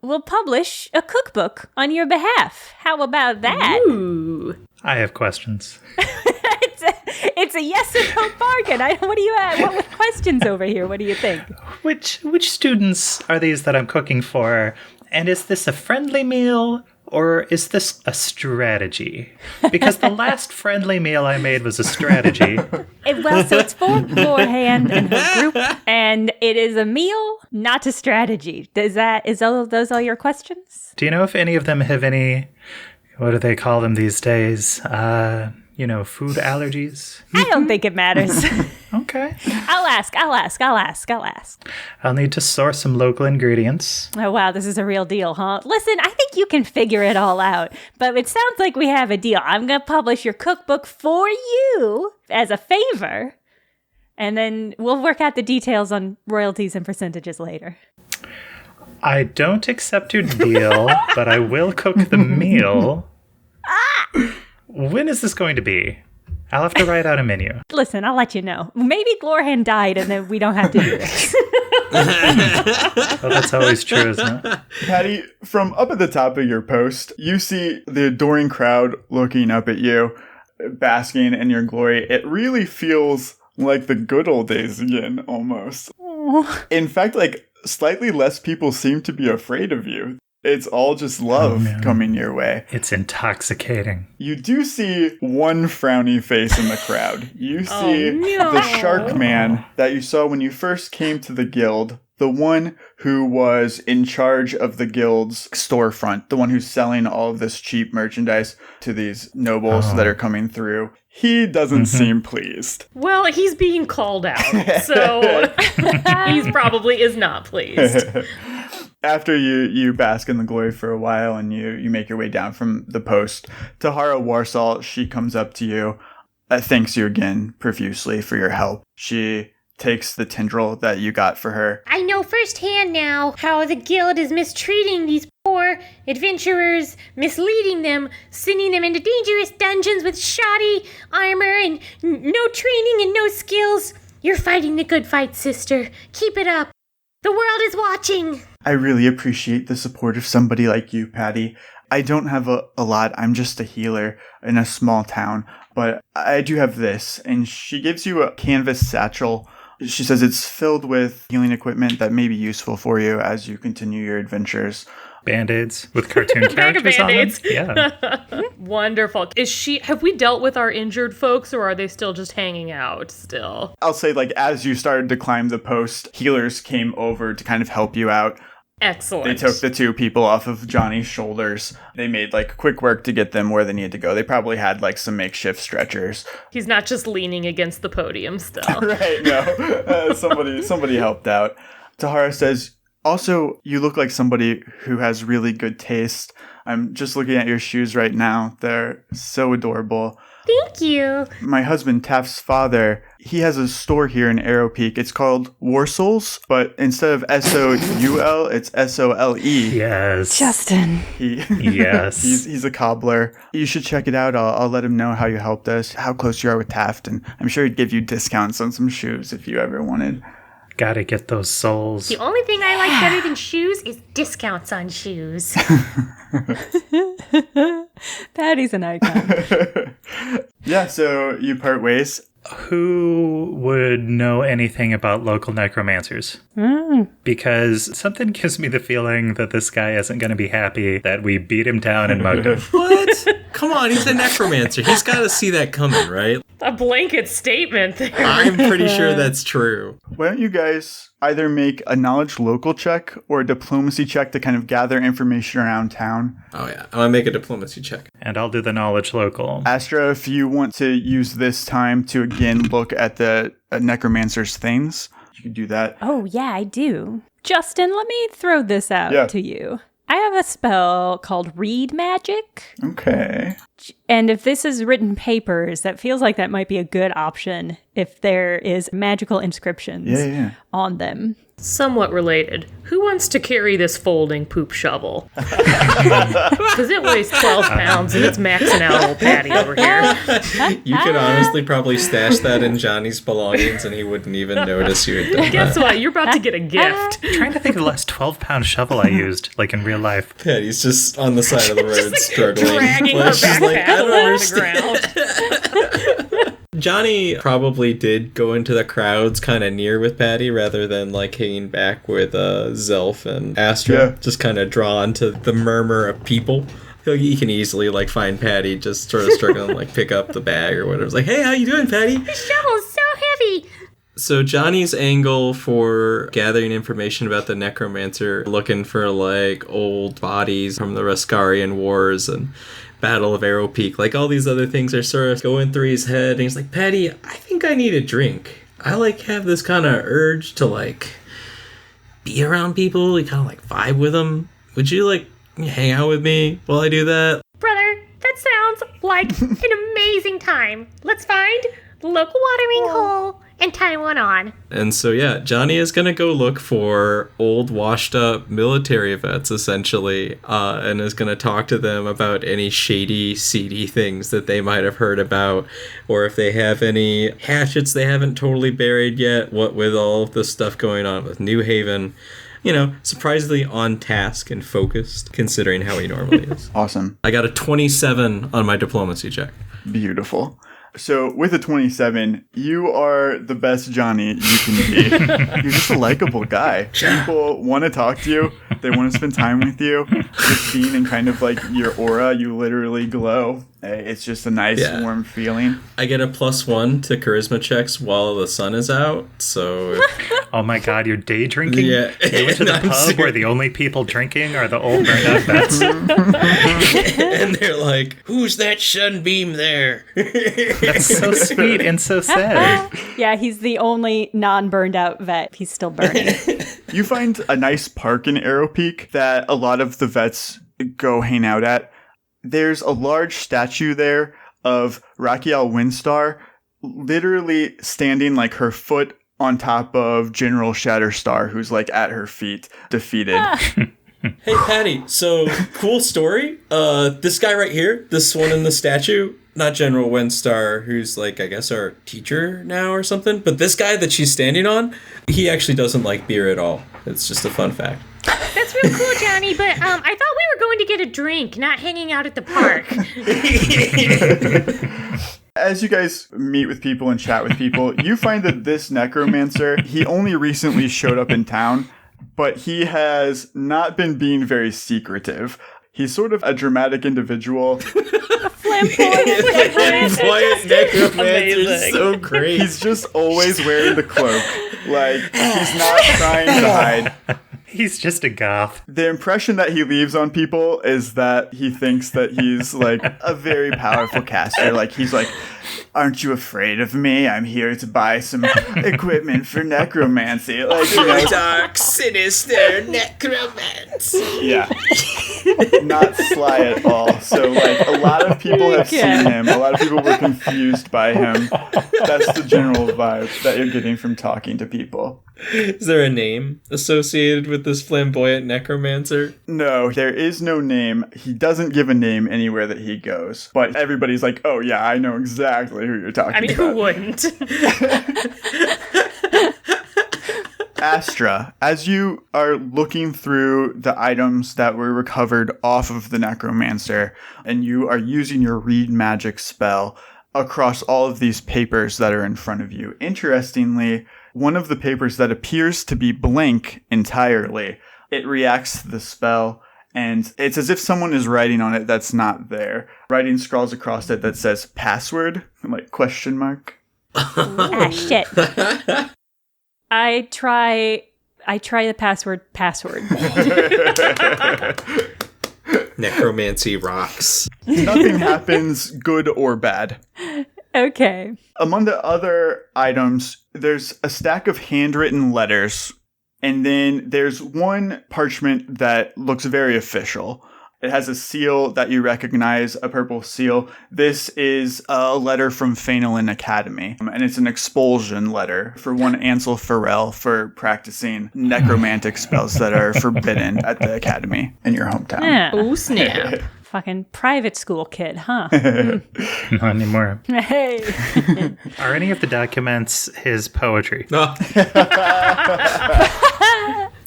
[SPEAKER 1] will publish a cookbook on your behalf. How about that?
[SPEAKER 3] Ooh.
[SPEAKER 4] I have questions.
[SPEAKER 1] It's a yes or no bargain. What do you have? What with questions over here? What do you think?
[SPEAKER 4] Which students are these that I'm cooking for? And is this a friendly meal or is this a strategy? Because the last friendly meal I made was a strategy.
[SPEAKER 1] So it's for beforehand and her group, and it is a meal, not a strategy. Is those all your questions?
[SPEAKER 4] Do you know if any of them have any, what do they call them these days? Food allergies?
[SPEAKER 1] I don't think it matters.
[SPEAKER 4] Okay.
[SPEAKER 1] I'll ask.
[SPEAKER 4] I'll need to source some local ingredients.
[SPEAKER 1] Oh, wow, this is a real deal, huh? Listen, I think you can figure it all out, but it sounds like we have a deal. I'm going to publish your cookbook for you as a favor, and then we'll work out the details on royalties and percentages later.
[SPEAKER 4] I don't accept your deal, but I will cook the meal. When is this going to be? I'll have to write out a menu.
[SPEAKER 1] Listen, I'll let you know. Maybe Glorhan died and then we don't have to do this.
[SPEAKER 4] Well, that's always true, isn't it?
[SPEAKER 5] Patty, from up at the top of your post, you see the adoring crowd looking up at you, basking in your glory. It really feels like the good old days again, almost.
[SPEAKER 1] Oh.
[SPEAKER 5] In fact, like, slightly less people seem to be afraid of you. It's all just love coming your way.
[SPEAKER 4] It's intoxicating.
[SPEAKER 5] You do see one frowny face in the crowd. You see the shark man that you saw when you first came to the guild. The one who was in charge of the guild's storefront. The one who's selling all of this cheap merchandise to these nobles that are coming through. He doesn't seem pleased.
[SPEAKER 3] Well, he's being called out, so he probably is not pleased.
[SPEAKER 5] After you bask in the glory for a while and you make your way down from the post, Tahara Warsall, she comes up to you, thanks you again profusely for your help. She takes the tendril that you got for her.
[SPEAKER 6] I know firsthand now how the guild is mistreating these poor adventurers, misleading them, sending them into dangerous dungeons with shoddy armor and no training and no skills. You're fighting the good fight, sister. Keep it up. The world is watching.
[SPEAKER 5] I really appreciate the support of somebody like you, Patty. I don't have a lot. I'm just a healer in a small town, but I do have this. And she gives you a canvas satchel. She says it's filled with healing equipment that may be useful for you as you continue your adventures.
[SPEAKER 4] Band-Aids with cartoon characters on them. Yeah.
[SPEAKER 3] Wonderful. Have we dealt with our injured folks, or are they still just hanging out still?
[SPEAKER 5] I'll say, like, as you started to climb the post, healers came over to kind of help you out.
[SPEAKER 3] Excellent.
[SPEAKER 5] They took the two people off of Johnny's shoulders. They made, like, quick work to get them where they needed to go. They probably had, like, some makeshift stretchers.
[SPEAKER 3] He's not just leaning against the podium still.
[SPEAKER 5] Right, no. Somebody helped out. Tahara says, also, you look like somebody who has really good taste. I'm just looking at your shoes right now. They're so adorable.
[SPEAKER 6] Thank you.
[SPEAKER 5] My husband, Taft's father, he has a store here in Arrow Peak. It's called Warsaul's, but instead of S-O-U-L, it's S-O-L-E.
[SPEAKER 4] Yes.
[SPEAKER 1] Justin.
[SPEAKER 4] Yes.
[SPEAKER 5] He's a cobbler. You should check it out. I'll let him know how you helped us, how close you are with Taft, and I'm sure he'd give you discounts on some shoes if you ever wanted.
[SPEAKER 4] Gotta get those souls.
[SPEAKER 6] The only thing I like better than shoes is discounts on shoes.
[SPEAKER 1] Patty's an icon.
[SPEAKER 5] Yeah, so you part ways.
[SPEAKER 4] Who would know anything about local necromancers? Because something gives me the feeling that this guy isn't going to be happy that we beat him down and mugged him.
[SPEAKER 2] What? Come on, he's a necromancer. He's got to see that coming, right?
[SPEAKER 3] A blanket statement there.
[SPEAKER 2] I'm pretty sure that's true.
[SPEAKER 5] Why don't you guys either make a knowledge local check or a diplomacy check to kind of gather information around town?
[SPEAKER 2] Oh, yeah. I'm going to make a diplomacy check.
[SPEAKER 4] And I'll do the knowledge local.
[SPEAKER 5] Astra, if you want to use this time to again look at the necromancer's things, you can do that.
[SPEAKER 1] Oh, yeah, I do. Justin, let me throw this out to you. I have a spell called Read Magic.
[SPEAKER 5] Okay.
[SPEAKER 1] And if this is written papers, that feels like that might be a good option if there is magical inscriptions on them.
[SPEAKER 3] Somewhat related. Who wants to carry this folding poop shovel? Because it weighs 12 pounds and it's maxing out old Patty over here.
[SPEAKER 2] You could honestly probably stash that in Johnny's belongings and he wouldn't even notice you had done
[SPEAKER 3] Guess
[SPEAKER 2] that.
[SPEAKER 3] what? You're about to get a gift.
[SPEAKER 4] I'm trying to think of the last 12-pound shovel I used, like in real life.
[SPEAKER 2] Patty's just on the side of the road struggling.
[SPEAKER 3] Dragging her
[SPEAKER 2] Like, she's like,
[SPEAKER 3] backpack
[SPEAKER 2] I don't
[SPEAKER 3] along
[SPEAKER 2] understand.
[SPEAKER 3] the ground.
[SPEAKER 2] Johnny probably did go into the crowds kind of near with Patty rather than like hanging back with Zelf and Astra, just kind of drawn to the murmur of people. He can easily like find Patty just sort of struggling like pick up the bag or whatever. It's like, hey, how you doing, Patty?
[SPEAKER 6] The shovel's so heavy.
[SPEAKER 2] So Johnny's angle for gathering information about the necromancer, looking for like old bodies from the Rascarian Wars and Battle of Arrow Peak, like all these other things are sort of going through his head, and he's like, Patty, I think I need a drink. I like have this kind of urge to like be around people. You kind of like vibe with them. Would you like hang out with me while I do that?
[SPEAKER 6] Brother, that sounds like an amazing time. Let's find the local watering hole and tie one on.
[SPEAKER 2] And so, yeah, Johnny is going to go look for old, washed-up military vets, essentially, and is going to talk to them about any shady, seedy things that they might have heard about, or if they have any hatchets they haven't totally buried yet, what with all of the stuff going on with New Haven. You know, surprisingly on task and focused, considering how he normally is.
[SPEAKER 5] Awesome.
[SPEAKER 2] I got a 27 on my diplomacy check.
[SPEAKER 5] Beautiful. So with a 27, you are the best Johnny you can be. You're just a likable guy. People want to talk to you. They want to spend time with you. Just being in kind of like your aura, you literally glow. It's just a nice, warm feeling.
[SPEAKER 2] I get a +1 to charisma checks while the sun is out, so...
[SPEAKER 4] Oh my god, you're day drinking?
[SPEAKER 2] Yeah.
[SPEAKER 4] You went to the pub where the only people drinking are the old burned out vets?
[SPEAKER 2] And they're like, who's that sunbeam there?
[SPEAKER 4] That's so sweet and so sad.
[SPEAKER 1] Yeah, he's the only non-burned out vet. He's still burning.
[SPEAKER 5] You find a nice park in Arrow Peak that a lot of the vets go hang out at. There's a large statue there of Rakiel Windstar, literally standing like her foot on top of General Shatterstar, who's like at her feet, defeated.
[SPEAKER 2] Hey, Patty, so cool story. This guy right here, this one in the statue, not General Windstar, who's like, I guess our teacher now or something, but this guy that she's standing on, he actually doesn't like beer at all. It's just a fun fact.
[SPEAKER 6] That's real cool, Johnny, but I thought we were going to get a drink, not hanging out at the park.
[SPEAKER 5] As you guys meet with people and chat with people, you find that this necromancer, he only recently showed up in town, but he has not been being very secretive. He's sort of a dramatic individual.
[SPEAKER 1] Flamboyant
[SPEAKER 2] necromancer is so great.
[SPEAKER 5] He's just always wearing the cloak. Like, he's not trying to hide.
[SPEAKER 4] He's just a goth.
[SPEAKER 5] The impression that he leaves on people is that he thinks that he's like a very powerful caster. Like, he's like, aren't you afraid of me? I'm here to buy some equipment for necromancy. Like, you know,
[SPEAKER 2] dark, sinister necromancy.
[SPEAKER 5] Yeah. Not sly at all. So, like, a lot of people have seen him. A lot of people were confused by him. That's the general vibe that you're getting from talking to people.
[SPEAKER 2] Is there a name associated with this flamboyant necromancer?
[SPEAKER 5] No, there is no name. He doesn't give a name anywhere that he goes. But everybody's like, oh yeah, I know exactly who you're talking about.
[SPEAKER 3] I mean, who wouldn't?
[SPEAKER 5] Astra, as you are looking through the items that were recovered off of the necromancer, and you are using your read magic spell across all of these papers that are in front of you. Interestingly, one of the papers that appears to be blank entirely, it reacts to the spell, and it's as if someone is writing on it that's not there. Writing scrawls across it that says password, like question mark.
[SPEAKER 1] Ah, shit. I try the password.
[SPEAKER 2] Necromancy rocks.
[SPEAKER 5] Nothing happens, good or bad.
[SPEAKER 1] Okay.
[SPEAKER 5] Among the other items, there's a stack of handwritten letters, and then there's one parchment that looks very official. It has a seal that you recognize, a purple seal. This is a letter from Phenolin Academy, and it's an expulsion letter for one Ansel Farrell for practicing necromantic spells that are forbidden at the academy in your hometown.
[SPEAKER 1] Yeah.
[SPEAKER 3] Oh, snap.
[SPEAKER 1] Fucking private school kid, huh?
[SPEAKER 4] Not anymore.
[SPEAKER 1] Hey.
[SPEAKER 4] Are any of the documents his poetry?
[SPEAKER 2] Oh.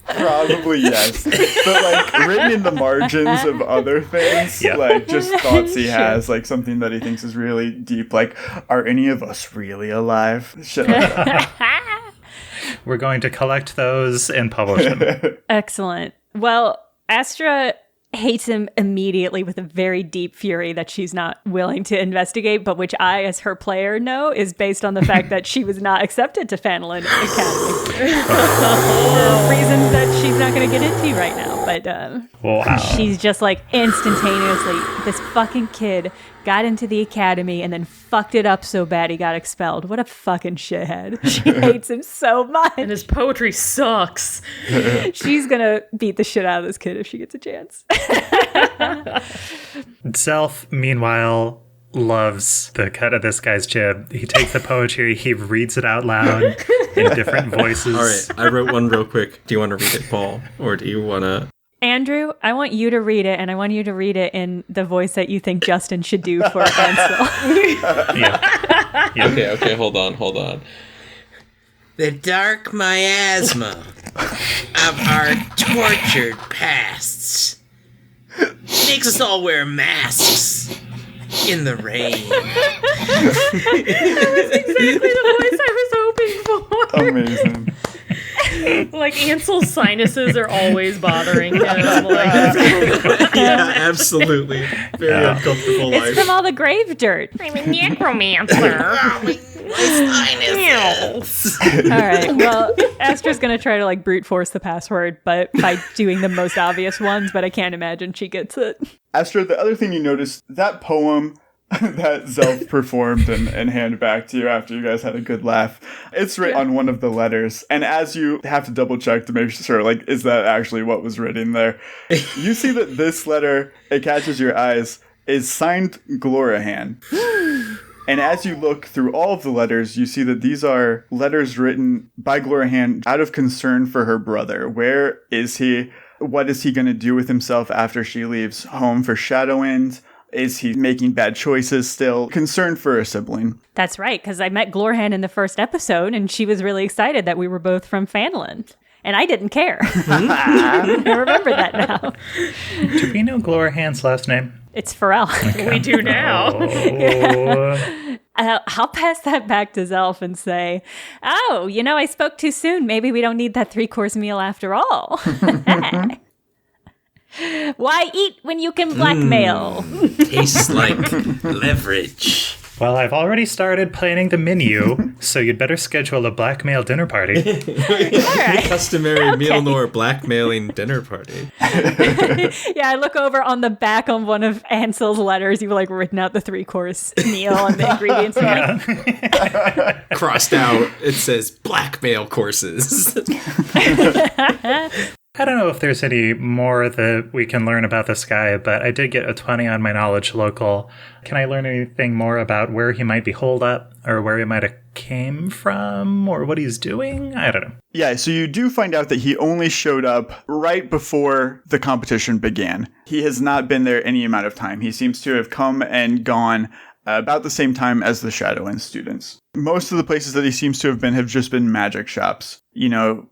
[SPEAKER 5] Probably yes. But like written in the margins of other things, like just thoughts he has, like something that he thinks is really deep, like, are any of us really alive? Shit like that.
[SPEAKER 4] We're going to collect those and publish them.
[SPEAKER 1] Excellent. Well, Astra hates him immediately with a very deep fury that she's not willing to investigate, but which I, as her player, know is based on the fact that she was not accepted to Phenolin Academy for reasons that she's not going to get into right now. But
[SPEAKER 4] Wow.
[SPEAKER 1] she's just like instantaneously, this fucking kid got into the academy and then fucked it up so bad he got expelled. What a fucking shithead. She hates him so much.
[SPEAKER 3] And his poetry sucks.
[SPEAKER 1] She's gonna beat the shit out of this kid if she gets a chance.
[SPEAKER 4] Zelf, meanwhile, loves the cut of this guy's jib. He takes the poetry, he reads it out loud in different voices.
[SPEAKER 2] All right, I wrote one real quick. Do you want to read it, Paul? Or do you want to...
[SPEAKER 1] Andrew, I want you to read it, and I want you to read it in the voice that you think Justin should do for Ansel.
[SPEAKER 4] Yeah.
[SPEAKER 2] Okay, hold on. The dark miasma of our tortured pasts makes us all wear masks in the rain.
[SPEAKER 3] That's exactly the voice I was hoping for.
[SPEAKER 5] Amazing.
[SPEAKER 3] Like, Ansel's sinuses are always bothering him.
[SPEAKER 2] Yeah, absolutely. Very uncomfortable life.
[SPEAKER 1] It's from all the grave dirt.
[SPEAKER 6] I'm a necromancer.
[SPEAKER 1] All right, well, Astra's going to try to, like, brute force the password, but by doing the most obvious ones, but I can't imagine she gets it.
[SPEAKER 5] Astra, the other thing you noticed, that poem that Zelf performed and handed back to you after you guys had a good laugh, it's written on one of the letters. And as you have to double check to make sure, like, is that actually what was written there? You see that this letter, it catches your eyes, is signed Glorahan. And as you look through all of the letters, you see that these are letters written by Glorahan out of concern for her brother. Where is he? What is he going to do with himself after she leaves home for Shadowwind? Is he making bad choices still? Concern for a sibling.
[SPEAKER 1] That's right, because I met Glorhan in the first episode, and she was really excited that we were both from Fanland. And I didn't care. I remember that now.
[SPEAKER 4] Do we know Glorahan's last name?
[SPEAKER 1] It's Pharrell.
[SPEAKER 4] Okay.
[SPEAKER 3] We do now.
[SPEAKER 4] Oh.
[SPEAKER 1] I'll pass that back to Zelf and say, oh, I spoke too soon. Maybe we don't need that 3-course meal after all. Why eat when you can blackmail?
[SPEAKER 2] Tastes like leverage.
[SPEAKER 4] Well, I've already started planning the menu, so you'd better schedule a blackmail dinner party.
[SPEAKER 2] The customary meal nor blackmailing dinner party.
[SPEAKER 1] Yeah, I look over on the back on one of Ansel's letters. You've like written out the 3-course meal and the ingredients.
[SPEAKER 4] Yeah.
[SPEAKER 2] Crossed out, it says blackmail courses.
[SPEAKER 4] I don't know if there's any more that we can learn about this guy, but I did get a 20 on my knowledge local. Can I learn anything more about where he might be holed up, or where he might have came from, or what he's doing? I don't know.
[SPEAKER 5] Yeah, so you do find out that he only showed up right before the competition began. He has not been there any amount of time. He seems to have come and gone about the same time as the Shadowwind students. Most of the places that he seems to have been have just been magic shops.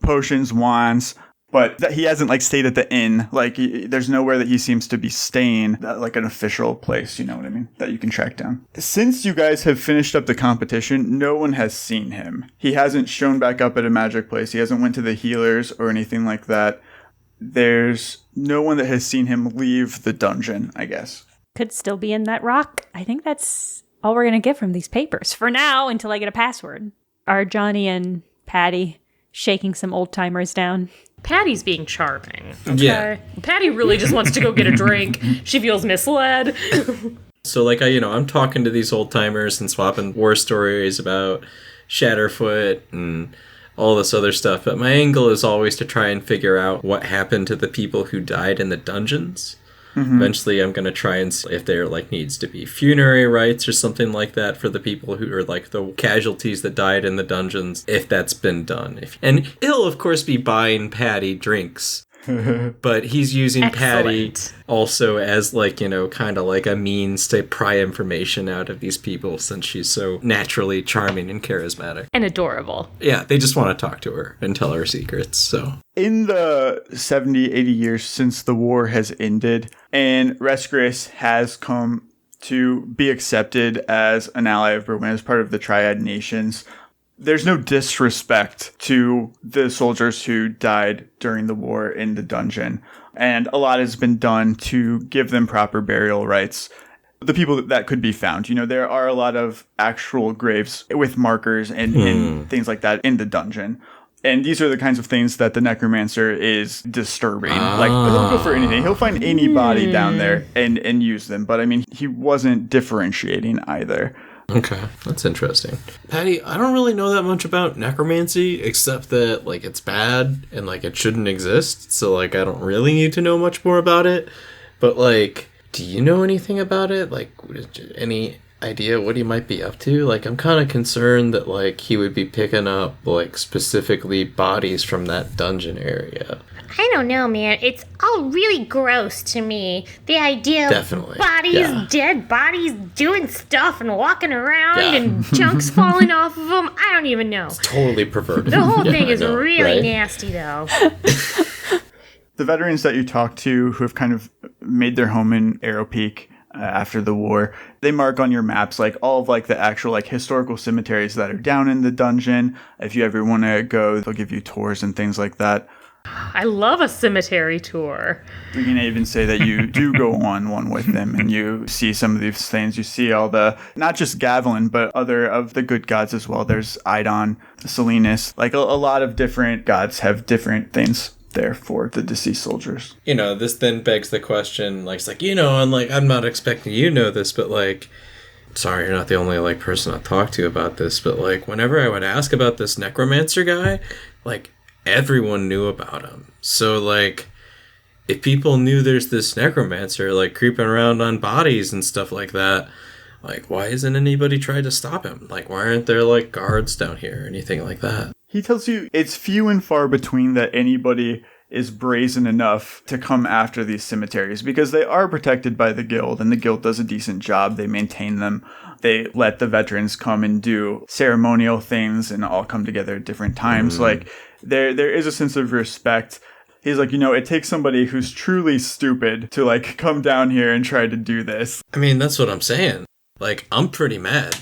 [SPEAKER 5] Potions, wands. But he hasn't, stayed at the inn. There's nowhere that he seems to be staying, like an official place, you know what I mean, that you can track down. Since you guys have finished up the competition, no one has seen him. He hasn't shown back up at a magic place. He hasn't went to the healers or anything like that. There's no one that has seen him leave the dungeon, I guess.
[SPEAKER 1] Could still be in that rock. I think that's all we're going to get from these papers. For now, until I get a password. Are Johnny and Patty shaking some old-timers down?
[SPEAKER 3] Patty's being charming. Okay?
[SPEAKER 2] Yeah.
[SPEAKER 3] Patty really just wants to go get a drink. She feels misled.
[SPEAKER 2] So, I'm talking to these old timers and swapping war stories about Shatterfoot and all this other stuff. But my angle is always to try and figure out what happened to the people who died in the dungeons. Mm-hmm. Eventually, I'm going to try and see if there needs to be funerary rites or something like that for the people who are the casualties that died in the dungeons, if that's been done. And he'll, of course, be buying Patty drinks. But he's using Patty also as kind of like a means to pry information out of these people, since she's so naturally charming and charismatic.
[SPEAKER 3] And adorable.
[SPEAKER 2] Yeah, they just want to talk to her and tell her secrets, so...
[SPEAKER 5] In the 70, 80 years since the war has ended, and Rescris has come to be accepted as an ally of Berwyn, as part of the Triad Nations, there's no disrespect to the soldiers who died during the war in the dungeon. And a lot has been done to give them proper burial rites. The people that could be found, there are a lot of actual graves with markers and things like that in the dungeon. And these are the kinds of things that the necromancer is disturbing. Like, he'll go for anything. He'll find any body down there and use them. But I mean, he wasn't differentiating either.
[SPEAKER 2] Okay, that's interesting. Patty, I don't really know that much about necromancy, except that, like, it's bad and, like, it shouldn't exist. So, like, I don't really need to know much more about it. But, like, do you know anything about it? Like, any idea what he might be up to? Like, I'm kind of concerned that, like, he would be picking up, like, specifically bodies from that dungeon area.
[SPEAKER 6] I don't know, man. It's all really gross to me. The idea of bodies, dead bodies, doing stuff and walking around and chunks falling off of them. I don't even know.
[SPEAKER 2] It's totally perverted.
[SPEAKER 6] The whole thing is really nasty, though.
[SPEAKER 5] The veterans that you talk to who have kind of made their home in Arrow Peak after the war, they mark on your maps like all of like the actual like historical cemeteries that are down in the dungeon. If you ever want to go, they'll give you tours and things like that.
[SPEAKER 3] I love a cemetery tour.
[SPEAKER 5] We can even say that you do go on one with them and you see some of these things. You see all the, not just Gavilan, but other of the good gods as well. There's Idon, Selinus, like a lot of different gods have different things there for the deceased soldiers.
[SPEAKER 2] You know, this then begs the question, like, it's like, you know, and like, I'm not expecting you to know this, but like, sorry, you're not the only like person I've talked to about this, but like, whenever I would ask about this necromancer guy, like, everyone knew about him. So, like, if people knew there's this necromancer, like, creeping around on bodies and stuff like that, like, why isn't anybody trying to stop him? Like, why aren't there, like, guards down here or anything like that?
[SPEAKER 5] He tells you it's few and far between that anybody is brazen enough to come after these cemeteries because they are protected by the guild, and the guild does a decent job. They maintain them. They let the veterans come and do ceremonial things and all come together at different times. Like, there is a sense of respect. He's like, you know, it takes somebody who's truly stupid to, like, come down here and try to do this.
[SPEAKER 2] I mean, that's what I'm saying. Like, I'm pretty mad.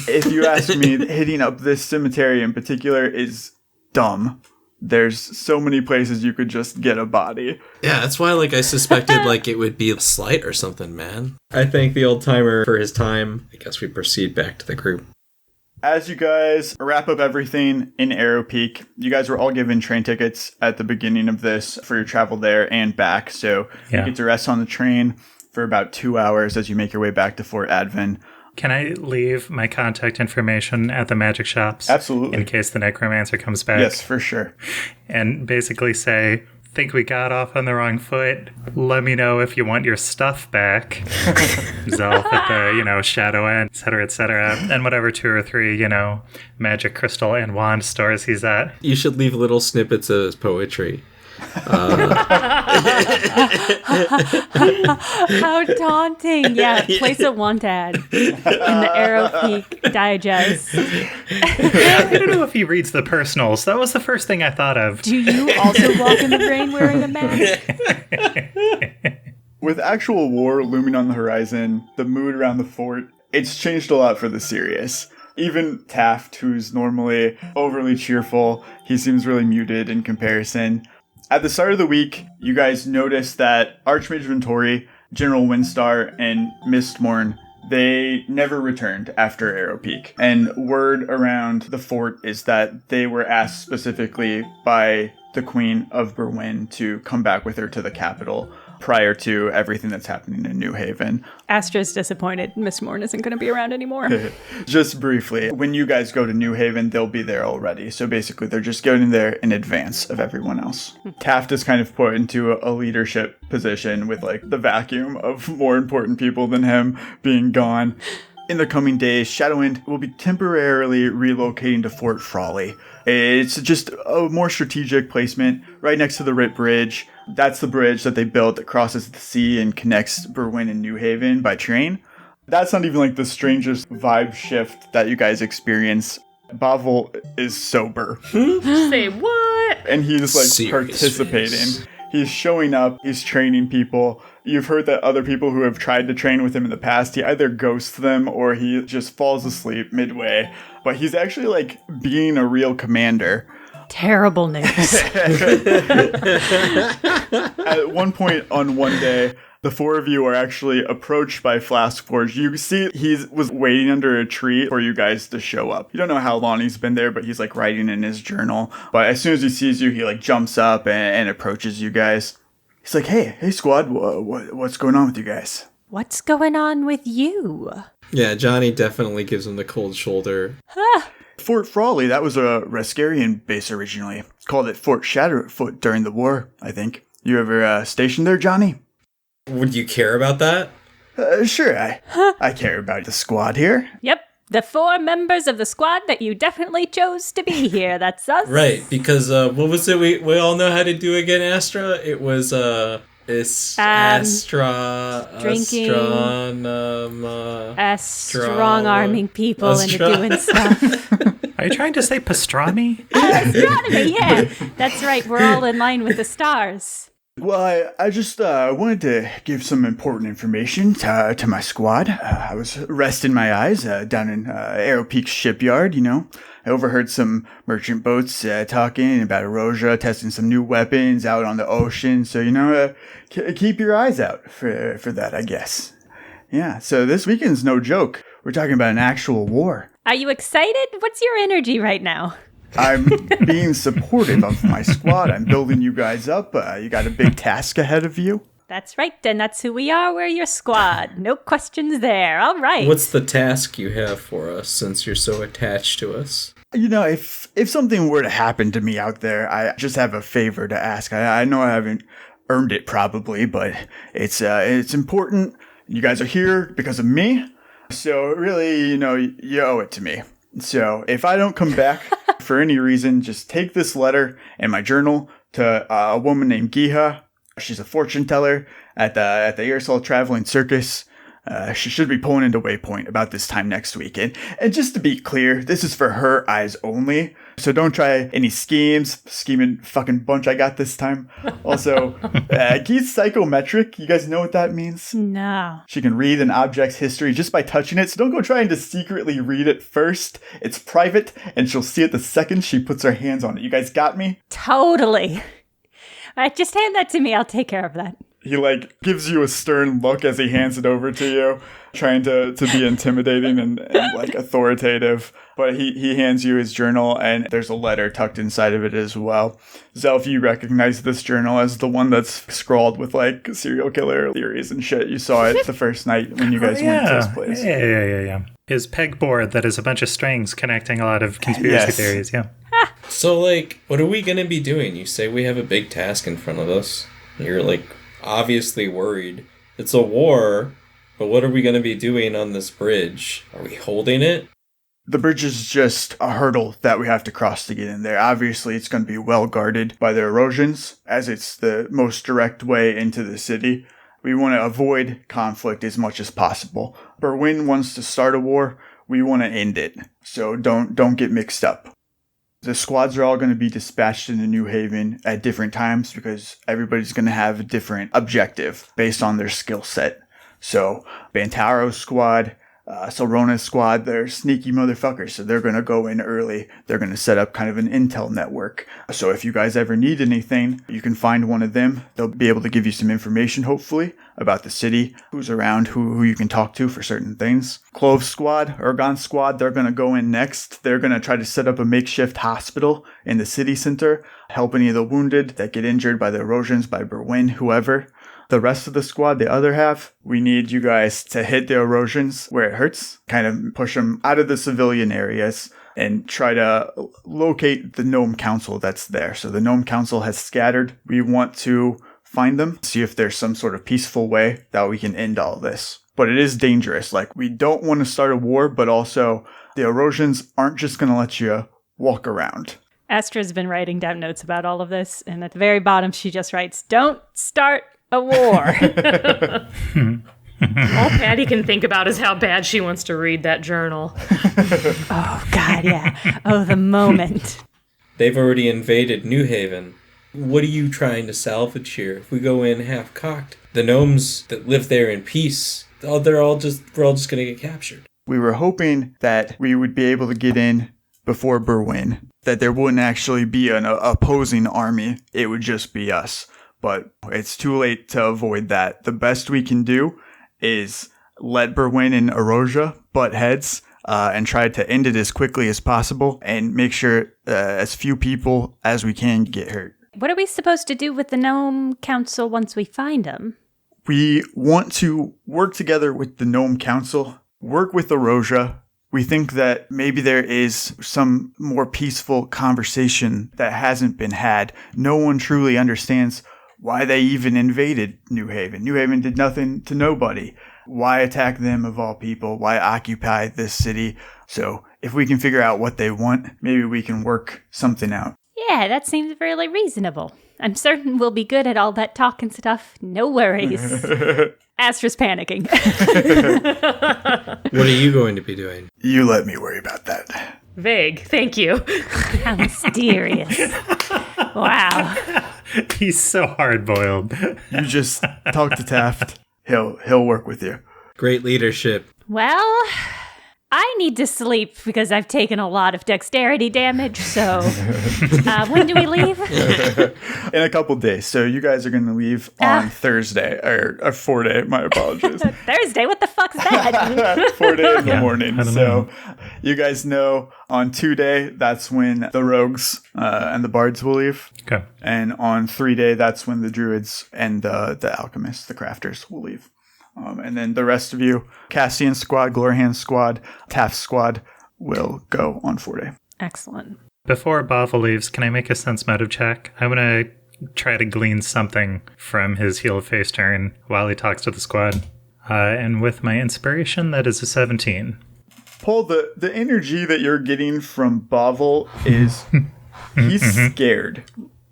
[SPEAKER 5] If you ask me, hitting up this cemetery in particular is dumb. There's so many places you could just get a body.
[SPEAKER 2] Yeah, that's why, like, I suspected, like, it would be a slight or something, man. I thank the old timer for his time. I guess we proceed back to the group.
[SPEAKER 5] As you guys wrap up everything in Arrow Peak, you guys were all given train tickets at the beginning of this for your travel there and back. So you get to rest on the train for about 2 hours as you make your way back to Fort Advin.
[SPEAKER 4] Can I leave my contact information at the magic shops?
[SPEAKER 5] Absolutely.
[SPEAKER 4] In case the necromancer comes back?
[SPEAKER 5] Yes, for sure.
[SPEAKER 4] And basically say, think we got off on the wrong foot. Let me know if you want your stuff back. Zelf at the, Shadow End, et cetera, and whatever 2 or 3, magic crystal and wand stores he's at.
[SPEAKER 2] You should leave little snippets of his poetry.
[SPEAKER 1] How daunting. Yeah, place a want ad in the Arrow Peak Digest.
[SPEAKER 4] I don't know if he reads the personals. That was the first thing I thought of.
[SPEAKER 1] Do you also walk in the rain wearing a mask?
[SPEAKER 5] With actual war looming on the horizon, the mood around the fort, it's changed a lot for the serious. Even Taft, who's normally overly cheerful, he seems really muted in comparison. At the start of the week, you guys noticed that Archmage Ventori, General Windstar, and Mistmorn, they never returned after Arrow Peak. And word around the fort is that they were asked specifically by the Queen of Berwyn to come back with her to the capital prior to everything that's happening in New Haven.
[SPEAKER 1] Astra's disappointed. Miss Morn isn't going to be around anymore.
[SPEAKER 5] Just briefly, when you guys go to New Haven, they'll be there already. So basically, they're just going there in advance of everyone else. Taft is kind of put into a leadership position with like the vacuum of more important people than him being gone. In the coming days, Shadowwind will be temporarily relocating to Fort Frawley. It's just a more strategic placement right next to the Rit Bridge. That's the bridge that they built that crosses the sea and connects Berwyn and New Haven by train. That's not even like the strangest vibe shift that you guys experience. Bovil is sober.
[SPEAKER 3] Say what?
[SPEAKER 5] And he's like
[SPEAKER 2] Serious
[SPEAKER 5] participating.
[SPEAKER 2] face.
[SPEAKER 5] He's showing up, he's training people. You've heard that other people who have tried to train with him in the past, he either ghosts them or he just falls asleep midway. But he's actually like being a real commander.
[SPEAKER 1] Terrible news.
[SPEAKER 5] At one point on one day, The four of you are actually approached by Flaskforge. You see he was waiting under a tree for you guys to show up. You don't know how long he's been there, but he's like writing in his journal. But as soon as he sees you, he like jumps up and approaches you guys. He's like, hey squad, what's going on with you guys?
[SPEAKER 1] What's going on with you?
[SPEAKER 2] Yeah, Johnny definitely gives him the cold shoulder.
[SPEAKER 5] Fort Frawley, that was a Rescarian base originally. It's called it Fort Shatterfoot during the war, I think. You ever stationed there, Johnny?
[SPEAKER 2] Would you care about that?
[SPEAKER 5] Sure, I care about the squad here.
[SPEAKER 1] Yep, the 4 members of the squad that you definitely chose to be here. That's us.
[SPEAKER 2] Right, because what was it we all know how to do again, Astra? It was
[SPEAKER 1] drinking, strong-arming people into doing stuff.
[SPEAKER 4] Are you trying to say pastrami?
[SPEAKER 1] Astronomy, yeah. That's right, we're all in line with the stars.
[SPEAKER 5] Well, I just wanted to give some important information to my squad. I was resting my eyes down in Arrow Peak shipyard, you know. I overheard some merchant boats talking about Erosia, testing some new weapons out on the ocean. So, you know, keep your eyes out for that, I guess. Yeah, so this weekend's no joke. We're talking about an actual war.
[SPEAKER 1] Are you excited? What's your energy right now?
[SPEAKER 5] I'm being supportive of my squad. I'm building you guys up. You got a big task ahead of you.
[SPEAKER 1] That's right, and that's who we are. We're your squad. No questions there. All right.
[SPEAKER 2] What's the task you have for us, since you're so attached to us?
[SPEAKER 5] You know, if something were to happen to me out there, I just have a favor to ask. I know I haven't earned it probably, but it's important. You guys are here because of me. So really, you know, you owe it to me. So if I don't come back for any reason, just take this letter and my journal to a woman named Giha. She's a fortune teller at the Earsall Traveling Circus. She should be pulling into Waypoint about this time next week. And just to be clear, this is for her eyes only. So don't try any scheming fucking bunch I got this time. Also, Geet's psychometric. You guys know what that means?
[SPEAKER 1] No.
[SPEAKER 5] She can read an object's history just by touching it. So don't go trying to secretly read it first. It's private, and she'll see it the second she puts her hands on it. You guys got me?
[SPEAKER 1] Totally. All right, just hand that to me. I'll take care of that.
[SPEAKER 5] He, like, gives you a stern look as he hands it over to you, trying to be intimidating and like, authoritative. But he hands you his journal, and there's a letter tucked inside of it as well. Zelf, you recognize this journal as the one that's scrawled with, like, serial killer theories and shit. You saw it the first night when you guys went to this place.
[SPEAKER 4] Yeah. His pegboard that is a bunch of strings connecting a lot of conspiracy theories, yeah.
[SPEAKER 2] So, like, what are we going to be doing? You say we have a big task in front of us. You're, like, obviously worried. It's a war, but what are we going to be doing on this bridge? Are we holding it?
[SPEAKER 5] The bridge is just a hurdle that we have to cross to get in there. Obviously, it's going to be well guarded by the erosions, as it's the most direct way into the city. We want to avoid conflict as much as possible. Berwyn wants to start a war. We want to end it. So don't get mixed up. The squads are all going to be dispatched into New Haven at different times because everybody's going to have a different objective based on their skill set. So Bantaro's squad, Solrona's squad, they're sneaky motherfuckers, so they're going to go in early. They're going to set up kind of an intel network. So if you guys ever need anything, you can find one of them. They'll be able to give you some information, hopefully, about the city, who's around, who you can talk to for certain things. Clove's squad, Ergon's squad, they're going to go in next. They're going to try to set up a makeshift hospital in the city center, help any of the wounded that get injured by the erosions, by Berwyn, whoever. The rest of the squad, the other half, we need you guys to hit the erosions where it hurts, kind of push them out of the civilian areas, and try to locate the Gnome Council that's there. So the Gnome Council has scattered. We want to find them, see if there's some sort of peaceful way that we can end all this. But it is dangerous. Like, we don't want to start a war, but also the erosions aren't just going to let you walk around.
[SPEAKER 1] Astra's been writing down notes about all of this, and at the very bottom she just writes, "Don't start a war."
[SPEAKER 3] All Patty can think about is how bad she wants to read that journal.
[SPEAKER 1] Oh, God, yeah. Oh, the moment.
[SPEAKER 2] They've already invaded New Haven. What are you trying to salvage here? If we go in half-cocked, the gnomes that live there in peace, we're all just going to get captured.
[SPEAKER 5] We were hoping that we would be able to get in before Berwyn, that there wouldn't actually be an opposing army. It would just be us. but it's too late to avoid that. The best we can do is let Berwyn and Erosia butt heads and try to end it as quickly as possible and make sure as few people as we can get hurt.
[SPEAKER 1] What are we supposed to do with the Gnome Council once we find them?
[SPEAKER 5] We want to work together with the Gnome Council, work with Erosia. We think that maybe there is some more peaceful conversation that hasn't been had. No one truly understands why they even invaded New Haven. New Haven did nothing to nobody. Why attack them of all people? Why occupy this city? So if we can figure out what they want, maybe we can work something out.
[SPEAKER 1] Yeah, that seems really reasonable. I'm certain we'll be good at all that talking stuff. No worries. Astra's panicking.
[SPEAKER 2] What are you going to be doing?
[SPEAKER 5] You let me worry about that.
[SPEAKER 3] Vague. Thank you.
[SPEAKER 1] How mysterious. Wow.
[SPEAKER 4] He's so hard-boiled.
[SPEAKER 5] You just talk to Taft. He'll work with you.
[SPEAKER 2] Great leadership.
[SPEAKER 1] Well, I need to sleep because I've taken a lot of dexterity damage, so when do we leave?
[SPEAKER 5] In a couple days. So you guys are going to leave on Thursday, or 4 day, my apologies.
[SPEAKER 1] Thursday? What the fuck's that?
[SPEAKER 5] 4 day in the morning.
[SPEAKER 4] I don't
[SPEAKER 5] So
[SPEAKER 4] know.
[SPEAKER 5] you guys know on 2 day, that's when the rogues and the bards will leave.
[SPEAKER 4] Okay.
[SPEAKER 5] And on 3 day, that's when the druids and the alchemists, the crafters, will leave. And then the rest of you, Cassian's squad, Glorhan's squad, Taft's squad, will go on 4 day.
[SPEAKER 1] Excellent.
[SPEAKER 4] Before Bavil leaves, can I make a sense motive check? I want to try to glean something from his heal of face turn while he talks to the squad. And with my inspiration, that is a 17.
[SPEAKER 5] Paul, the energy that you're getting from Bavil is he's scared.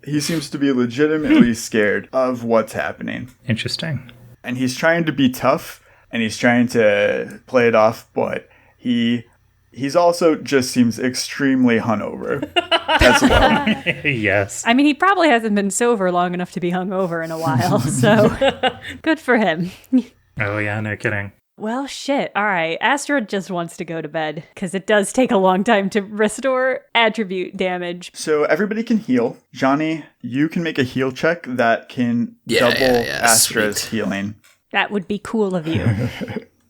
[SPEAKER 5] He seems to be legitimately scared of what's happening.
[SPEAKER 4] Interesting.
[SPEAKER 5] And he's trying to be tough and he's trying to play it off, but he's also just seems extremely hungover as well.
[SPEAKER 4] Yes.
[SPEAKER 1] I mean, he probably hasn't been sober long enough to be hungover in a while, so good for him.
[SPEAKER 4] Oh, yeah, no kidding.
[SPEAKER 1] Well, shit. All right. Astra just wants to go to bed because it does take a long time to restore attribute damage.
[SPEAKER 5] So everybody can heal. Johnny, you can make a heal check that can double Astra's
[SPEAKER 2] sweet.
[SPEAKER 5] healing.
[SPEAKER 1] That would be cool of you.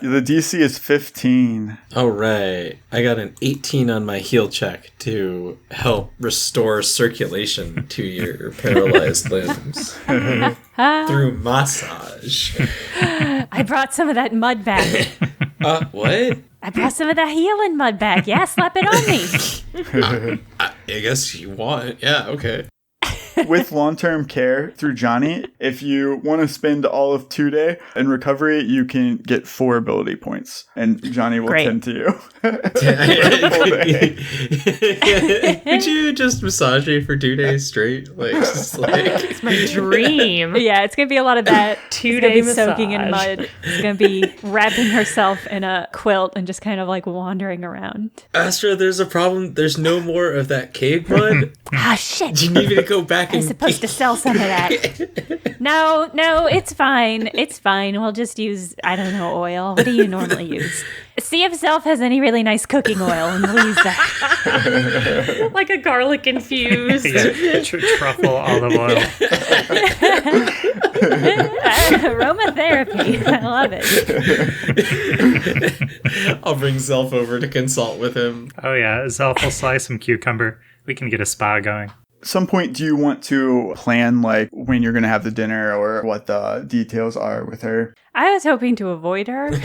[SPEAKER 5] The DC is 15.
[SPEAKER 2] All right. I got an 18 on my heal check to help restore circulation to your paralyzed limbs through massage.
[SPEAKER 1] I brought some of that mud back.
[SPEAKER 2] What?
[SPEAKER 1] I brought some of that healing mud back. Yeah, slap it on me.
[SPEAKER 2] I guess you want. Yeah, okay.
[SPEAKER 5] With long-term care through Johnny, if you want to spend all of 2 day in recovery, you can get 4 ability points, and Johnny will tend to you.
[SPEAKER 2] Could you just massage me for 2 days straight?
[SPEAKER 3] It's my dream.
[SPEAKER 1] Yeah, it's going to be a lot of that.
[SPEAKER 3] 2 day
[SPEAKER 1] She's gonna be soaking in
[SPEAKER 3] massage.
[SPEAKER 1] mud. It's going to be wrapping herself in a quilt and just kind of like wandering around.
[SPEAKER 2] Astra, there's a problem. There's no more of that cave mud.
[SPEAKER 1] Ah, shit.
[SPEAKER 2] You need me to go back
[SPEAKER 1] I'm
[SPEAKER 2] and
[SPEAKER 1] supposed to sell some of that. No, it's fine. It's fine. We'll just use, I don't know, oil. What do you normally use? See if Zelf has any really nice cooking oil, and we'll use that.
[SPEAKER 3] Like a garlic infused.
[SPEAKER 4] Yeah, truffle olive oil.
[SPEAKER 1] Aromatherapy. I love it.
[SPEAKER 2] I'll bring Zelf over to consult with him.
[SPEAKER 4] Oh, yeah, Zelf will slice some cucumber. We can get a spa going.
[SPEAKER 5] Some point, do you want to plan like when you're going to have the dinner or what the details are with her?
[SPEAKER 1] I was hoping to avoid her.
[SPEAKER 5] Avoid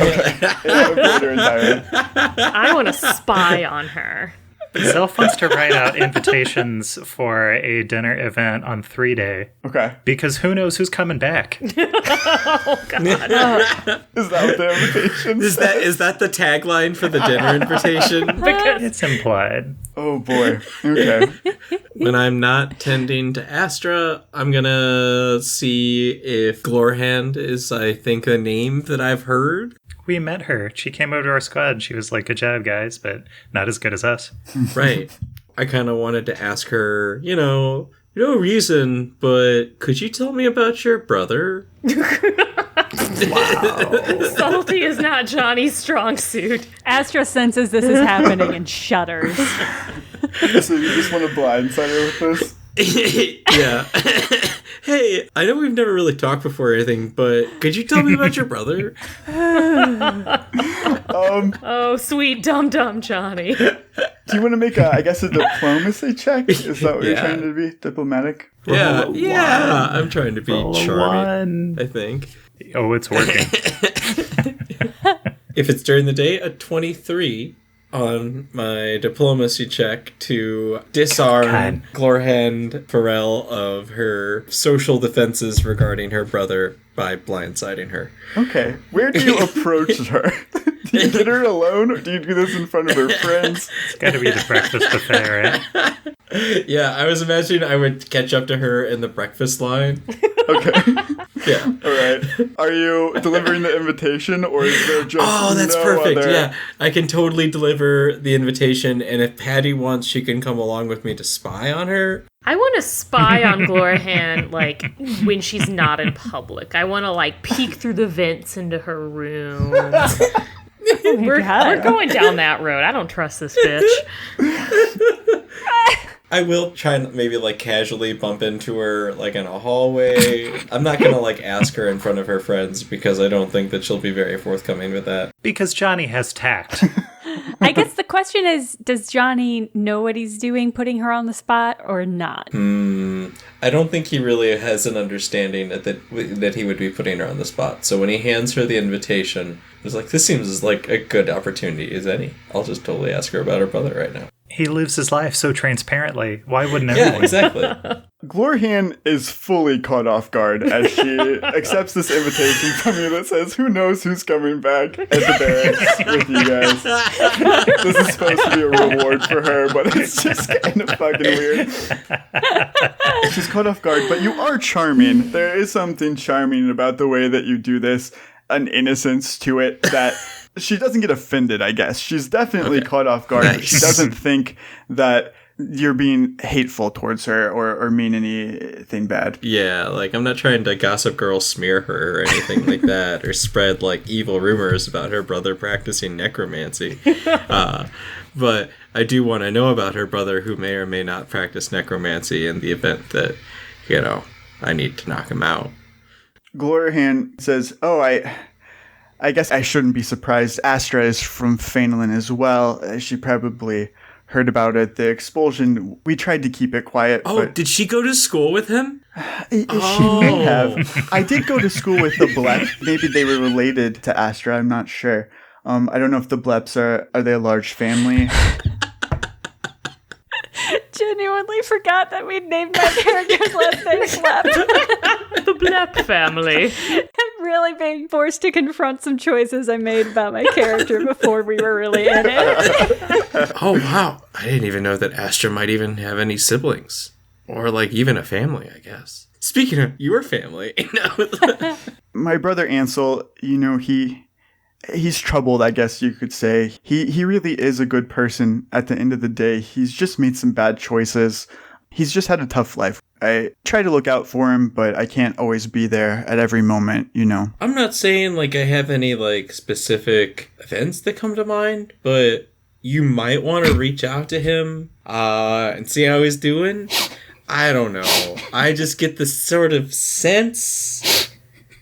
[SPEAKER 5] her entirely.
[SPEAKER 3] I want to spy on her.
[SPEAKER 4] Zelf wants to write out invitations for a dinner event on 3 day.
[SPEAKER 5] Okay.
[SPEAKER 4] Because who knows who's coming back?
[SPEAKER 3] Oh, God.
[SPEAKER 5] Is that what the invitation
[SPEAKER 2] Is that the tagline for the dinner invitation?
[SPEAKER 3] Because
[SPEAKER 4] It's implied.
[SPEAKER 5] Oh, boy. Okay.
[SPEAKER 2] When I'm not tending to Astra, I'm gonna see if Glorhand is, I think, a name that I've heard.
[SPEAKER 4] We met her. She came over to our squad. She was like, good job, guys, but not as good as us.
[SPEAKER 2] Right. I kind of wanted to ask her, no reason, but could you tell me about your brother?
[SPEAKER 3] subtlety is not Johnny's strong suit.
[SPEAKER 1] Astra senses this is happening and shudders.
[SPEAKER 5] So you just want to blindside her with this?
[SPEAKER 2] Yeah. Hey, I know we've never really talked before or anything, but could you tell me about your brother?
[SPEAKER 3] Oh, sweet dum-dum Johnny.
[SPEAKER 5] Do you want to make a diplomacy check? Is that what you're
[SPEAKER 2] Yeah.
[SPEAKER 5] trying to be? Diplomatic?
[SPEAKER 2] Yeah. I'm trying to be charming, I think.
[SPEAKER 4] Oh, it's working.
[SPEAKER 2] If it's during the day, a 23 on my diplomacy check to disarm Glorhand Farrell of her social defenses regarding her brother by blindsiding her.
[SPEAKER 5] Okay. Where do you approach her? Do you get her alone, or do you do this in front of her friends?
[SPEAKER 4] It's got to be the breakfast buffet, right?
[SPEAKER 2] Yeah, I was imagining I would catch up to her in the breakfast line.
[SPEAKER 5] Okay.
[SPEAKER 2] Yeah.
[SPEAKER 5] All right. Are you delivering the invitation, or is there just
[SPEAKER 2] That's
[SPEAKER 5] no
[SPEAKER 2] perfect.
[SPEAKER 5] other...
[SPEAKER 2] Yeah, I can totally deliver the invitation, and if Patty wants, she can come along with me to spy on her.
[SPEAKER 3] I want to spy on Glorhan, like, when she's not in public. I want to, like, peek through the vents into her room. We're going down that road. I don't trust this bitch.
[SPEAKER 2] I will try and maybe, like, casually bump into her, like, in a hallway. I'm not gonna, like, ask her in front of her friends because I don't think that she'll be very forthcoming with that.
[SPEAKER 4] Because Johnny has tact.
[SPEAKER 1] I guess the question is, does Johnny know what he's doing, putting her on the spot, or not?
[SPEAKER 2] I don't think he really has an understanding that he would be putting her on the spot. So when he hands her the invitation, it's like, this seems like a good opportunity as any. I'll just totally ask her about her brother right now.
[SPEAKER 4] He lives his life so transparently. Why wouldn't everyone?
[SPEAKER 2] Yeah, exactly.
[SPEAKER 5] Glorhan is fully caught off guard as she accepts this invitation from you that says, who knows who's coming back at the barracks with you guys. This is supposed to be a reward for her, but it's just kind of fucking weird. She's caught off guard, but you are charming. There is something charming about the way that you do this, an innocence to it that... She doesn't get offended, I guess. She's definitely caught off guard. Nice. But she doesn't think that you're being hateful towards her or mean anything bad.
[SPEAKER 2] Yeah, like, I'm not trying to Gossip Girl smear her or anything like that, or spread, like, evil rumors about her brother practicing necromancy. But I do want to know about her brother who may or may not practice necromancy in the event that, I need to knock him out.
[SPEAKER 5] Glorhan says, I guess I shouldn't be surprised. Astra is from Fainlin as well. She probably heard about it. The expulsion, we tried to keep it quiet.
[SPEAKER 2] Oh, did she go to school with him?
[SPEAKER 5] She may have. I did go to school with the Blep. Maybe they were related to Astra. I'm not sure. I don't know if the Bleps are they a large family?
[SPEAKER 1] Genuinely forgot that we'd named my character's last name Blep.
[SPEAKER 3] The Blep family.
[SPEAKER 1] I'm really being forced to confront some choices I made about my character before we were really in it.
[SPEAKER 2] Oh, wow. I didn't even know that Astra might even have any siblings. Or, like, even a family, I guess. Speaking of your family,
[SPEAKER 5] My brother Ansel, he's troubled, I guess you could say. He really is a good person at the end of the day. He's just made some bad choices. He's just had a tough life. I try to look out for him, but I can't always be there at every moment,
[SPEAKER 2] I'm not saying, like, I have any, like, specific events that come to mind, but you might want to reach out to him and see how he's doing. I don't know. I just get this sort of sense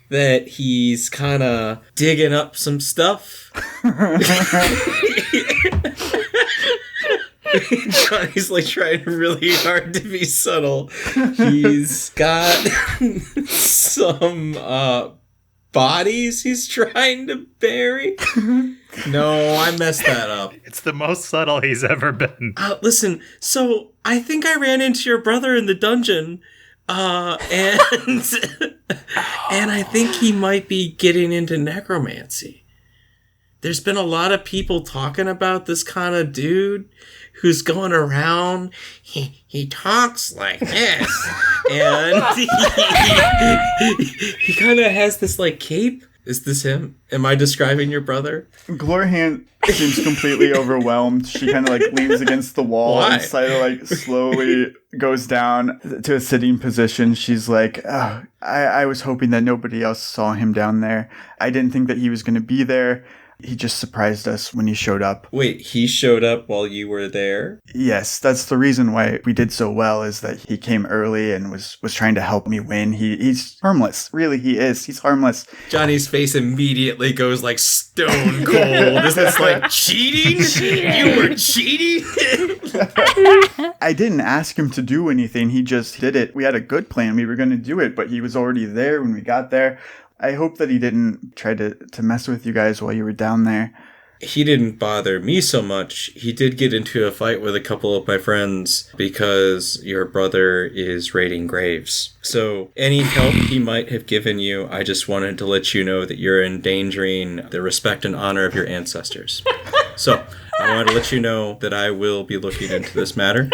[SPEAKER 2] that he's kind of digging up some stuff. Johnny's like trying really hard to be subtle. He's got some bodies he's trying to bury. No, I messed that up.
[SPEAKER 4] It's the most subtle he's ever been.
[SPEAKER 2] Listen, so I think I ran into your brother in the dungeon. And I think he might be getting into necromancy. There's been a lot of people talking about this kind of dude who's going around. He talks like this, and he kind of has this like cape. Is this him? Am I describing your brother?
[SPEAKER 5] Glorhan seems completely overwhelmed. She kind of like leans against the wall and slowly goes down to a sitting position. She's like, I was hoping that nobody else saw him down there. I didn't think that he was going to be there. He just surprised us when he showed up.
[SPEAKER 2] Wait, he showed up while you were there?
[SPEAKER 5] Yes, that's the reason why we did so well, is that he came early and was trying to help me win. He's harmless. Really, he is. He's harmless.
[SPEAKER 2] Johnny's face immediately goes like stone cold. Is this like cheating? You were cheating?
[SPEAKER 5] I didn't ask him to do anything. He just did it. We had a good plan. We were going to do it, but he was already there when we got there. I hope that he didn't try to mess with you guys while you were down there.
[SPEAKER 2] He didn't bother me so much. He did get into a fight with a couple of my friends because your brother is raiding graves. So any help he might have given you, I just wanted to let you know that you're endangering the respect and honor of your ancestors. So I wanted to let you know that I will be looking into this matter.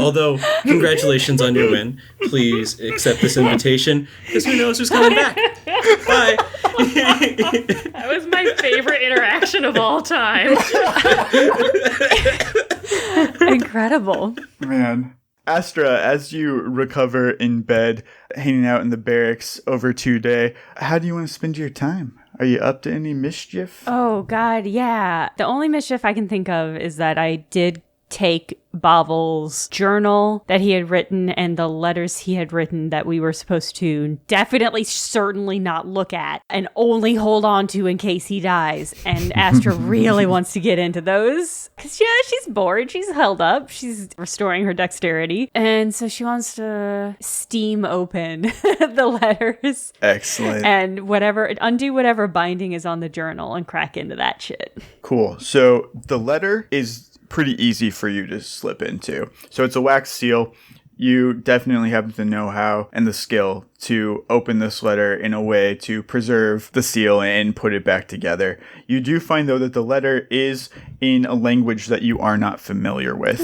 [SPEAKER 2] Although, congratulations on your win. Please accept this invitation, because who knows who's coming back. Bye.
[SPEAKER 3] That was my favorite interaction of all time.
[SPEAKER 1] Incredible.
[SPEAKER 5] Man. Astra, as you recover in bed, hanging out in the barracks over 2 days, how do you want to spend your time? Are you up to any mischief?
[SPEAKER 1] Oh, God, yeah. The only mischief I can think of is that I did take BOVIL'S journal that he had written and the letters he had written that we were supposed to definitely, certainly not look at and only hold on to in case he dies. And Astra really wants to get into those because, yeah, she's bored. She's held up. She's restoring her dexterity. And so she wants to steam open the letters.
[SPEAKER 5] Excellent.
[SPEAKER 1] And undo whatever binding is on the journal and crack into that shit.
[SPEAKER 5] Cool. So the letter is pretty easy for you to slip into. So it's a wax seal. You definitely have the know-how and the skill to open this letter in a way to preserve the seal and put it back together. You do find, though, that the letter is in a language that you are not familiar with,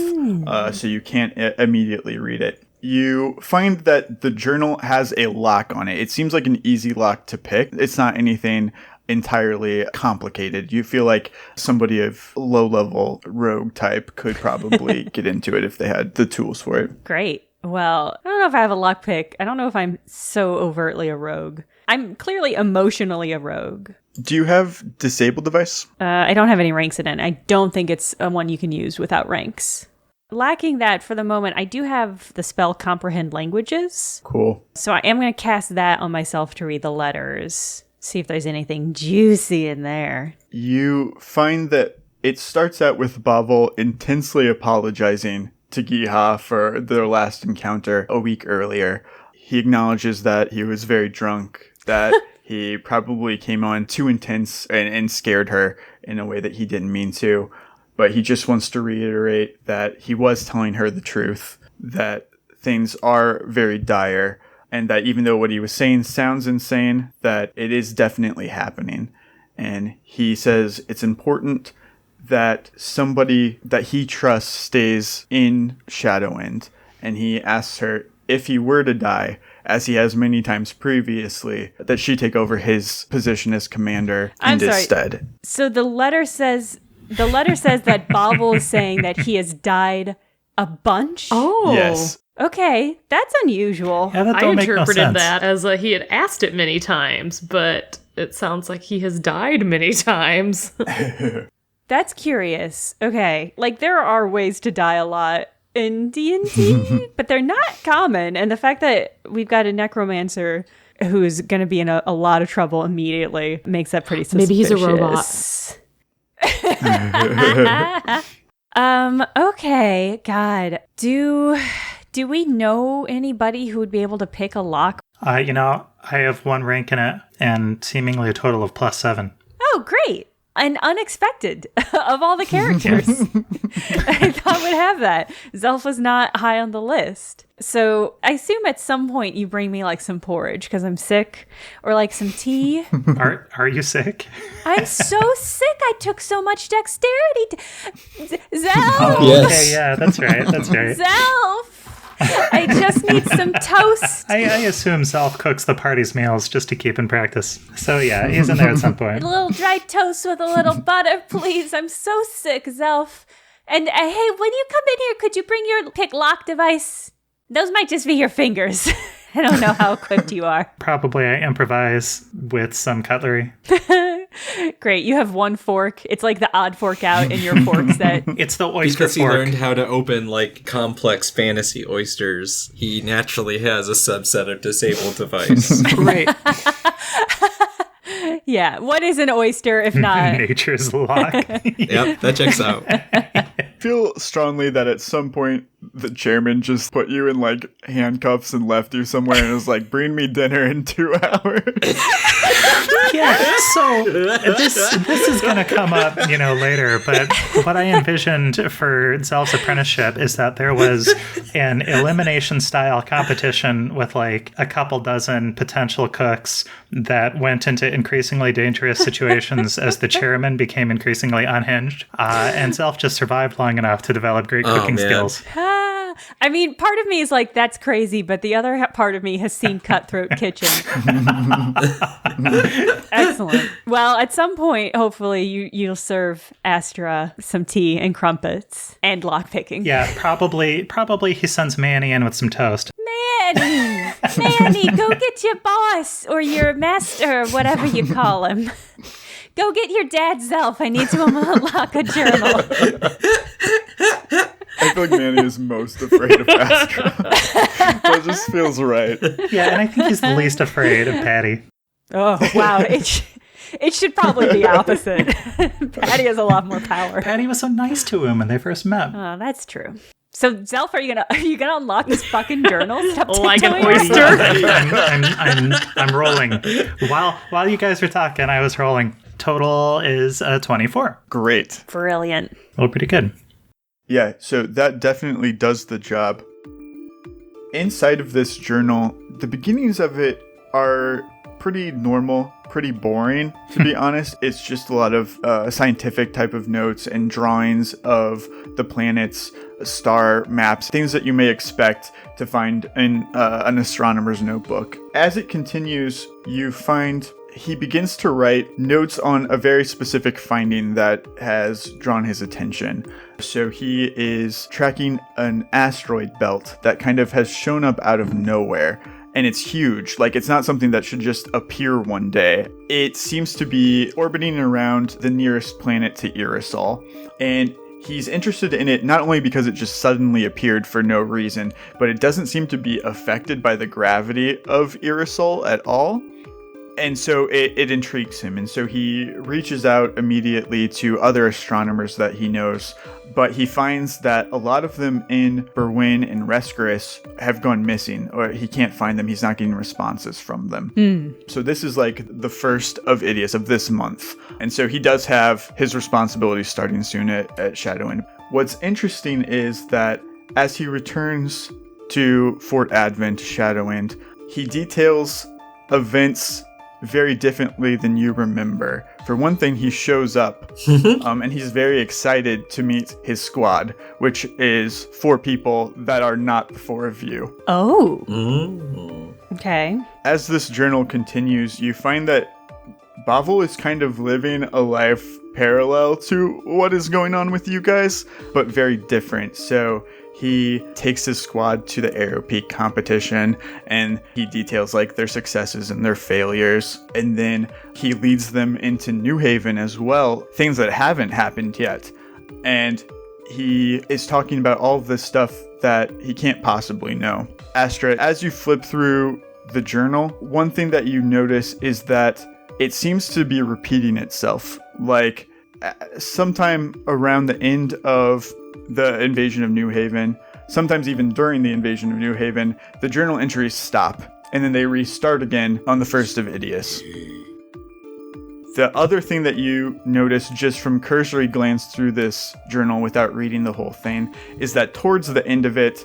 [SPEAKER 5] so you can't immediately read it. You find that the journal has a lock on it. It seems like an easy lock to pick. It's not anything entirely complicated. You feel like somebody of low-level rogue type could probably get into it if they had the tools for it.
[SPEAKER 1] Great. Well, I don't know if I have a lockpick. I don't know if I'm so overtly a rogue. I'm clearly emotionally a rogue.
[SPEAKER 5] Do you have disable device?
[SPEAKER 1] I don't have any ranks in it. I don't think it's one you can use without ranks. Lacking that for the moment, I do have the spell Comprehend Languages.
[SPEAKER 5] Cool.
[SPEAKER 1] So I am going to cast that on myself to read the letters. See if there's anything juicy in there.
[SPEAKER 5] You find that it starts out with BOVIL intensely apologizing to Giha for their last encounter a week earlier. He acknowledges that he was very drunk, that he probably came on too intense and scared her in a way that he didn't mean to. But he just wants to reiterate that he was telling her the truth, that things are very dire, and that even though what he was saying sounds insane, that it is definitely happening. And he says it's important that somebody that he trusts stays in Shadowend. And he asks her if he were to die, as he has many times previously, that she take over his position as commander in his stead.
[SPEAKER 1] So the letter says that BOVIL is saying that he has died a bunch?
[SPEAKER 3] Oh.
[SPEAKER 5] Yes.
[SPEAKER 1] Okay, that's unusual.
[SPEAKER 4] Yeah, that
[SPEAKER 3] I
[SPEAKER 4] don't make no
[SPEAKER 3] interpreted
[SPEAKER 4] sense.
[SPEAKER 3] that as he had asked it many times, but it sounds like he has died many times.
[SPEAKER 1] That's curious. Okay, like there are ways to die a lot in D&D, but they're not common. And the fact that we've got a necromancer who's going to be in a lot of trouble immediately makes that pretty suspicious.
[SPEAKER 3] Maybe he's a robot.
[SPEAKER 1] Okay, God. Do we know anybody who would be able to pick a lock?
[SPEAKER 4] I have 1 rank in it and seemingly a total of +7.
[SPEAKER 1] Oh, great. And unexpected of all the characters. I thought would have that. Zelf was not high on the list. So I assume at some point you bring me like some porridge because I'm sick, or like some tea.
[SPEAKER 4] Are you sick?
[SPEAKER 1] I'm so sick. I took so much dexterity. Zelf!
[SPEAKER 4] Oh,
[SPEAKER 2] Yes.
[SPEAKER 4] okay, yeah, that's right.
[SPEAKER 1] Zelf! I just need some toast.
[SPEAKER 4] I assume Zelf cooks the party's meals just to keep in practice. So yeah, he's in there at some point.
[SPEAKER 1] A little dry toast with a little butter, please. I'm so sick, Zelf. And hey, when you come in here, could you bring your pick lock device? Those might just be your fingers. I don't know how equipped you are.
[SPEAKER 4] Probably I improvise with some cutlery.
[SPEAKER 1] Great. You have one fork. It's like the odd fork out in your fork set.
[SPEAKER 4] It's the oyster
[SPEAKER 2] Because he
[SPEAKER 4] fork.
[SPEAKER 2] learned how to open, like, complex fantasy oysters, he naturally has a subset of disabled device.
[SPEAKER 4] Right.
[SPEAKER 1] Yeah. What is an oyster if not?
[SPEAKER 4] Nature's lock.
[SPEAKER 2] Yep, that checks out.
[SPEAKER 5] I feel strongly that at some point the chairman just put you in like handcuffs and left you somewhere and was like, bring me dinner in 2 hours.
[SPEAKER 4] Yeah, so this is going to come up, later, but what I envisioned for Zelf's apprenticeship is that there was an elimination style competition with like a couple dozen potential cooks that went into increasingly dangerous situations as the chairman became increasingly unhinged, and Zelf just survived long enough to develop great cooking skills.
[SPEAKER 1] I mean, part of me is like, that's crazy, but the other part of me has seen Cutthroat Kitchen. Excellent. Well, at some point, hopefully, you'll serve Astra some tea and crumpets and lockpicking.
[SPEAKER 4] Yeah, probably he sends Manny in with some toast.
[SPEAKER 1] Manny, go get your boss or your master, or whatever you call him. Go get your dad, Zelf. I need to unlock a journal.
[SPEAKER 5] I feel like Manny is most afraid of Astra. That just feels right.
[SPEAKER 4] Yeah, and I think he's the least afraid of Patty.
[SPEAKER 1] Oh, wow. It should probably be opposite. Patty has a lot more power.
[SPEAKER 4] Patty was so nice to him when they first met.
[SPEAKER 1] Oh, that's true. So, Zelf, are you gonna unlock this fucking journal? Stop
[SPEAKER 3] Like an
[SPEAKER 1] tiptoeing around.
[SPEAKER 3] oyster.
[SPEAKER 4] I'm rolling. While you guys were talking, I was rolling. Total is 24.
[SPEAKER 5] Great.
[SPEAKER 1] Brilliant.
[SPEAKER 4] Oh, pretty good.
[SPEAKER 5] Yeah, so that definitely does the job. Inside of this journal, the beginnings of it are pretty normal, pretty boring, to be honest. It's just a lot of scientific type of notes and drawings of the planets, star maps, things that you may expect to find in an astronomer's notebook. As it continues, you find he begins to write notes on a very specific finding that has drawn his attention. So he is tracking an asteroid belt that kind of has shown up out of nowhere. And it's huge. Like, it's not something that should just appear one day. It seems to be orbiting around the nearest planet to Irisol. And he's interested in it not only because it just suddenly appeared for no reason, but it doesn't seem to be affected by the gravity of Irisol at all. And so it intrigues him. And so he reaches out immediately to other astronomers that he knows. But he finds that a lot of them in Berwyn and Rescaris have gone missing, or he can't find them. He's not getting responses from them. So this is like the first of Idius of this month. And so he does have his responsibilities starting soon at Shadowwind. What's interesting is that as he returns to Fort Advent, Shadowwind, he details events very differently than you remember. For one thing, he shows up and he's very excited to meet his squad, which is 4 people that are not the 4 of you.
[SPEAKER 1] Oh.
[SPEAKER 2] Mm.
[SPEAKER 1] Okay.
[SPEAKER 5] As this journal continues, you find that BOVIL is kind of living a life parallel to what is going on with you guys, but very different. So he takes his squad to the Arrow Peak competition and he details like their successes and their failures. And then he leads them into New Haven as well, things that haven't happened yet. And he is talking about all of this stuff that he can't possibly know. Astra, as you flip through the journal, one thing that you notice is that it seems to be repeating itself. Like sometime around the end of the invasion of New Haven, sometimes even during the invasion of New Haven, the journal entries stop, and then they restart again on the 1st of Idius. The other thing that you notice just from cursory glance through this journal without reading the whole thing is that towards the end of it,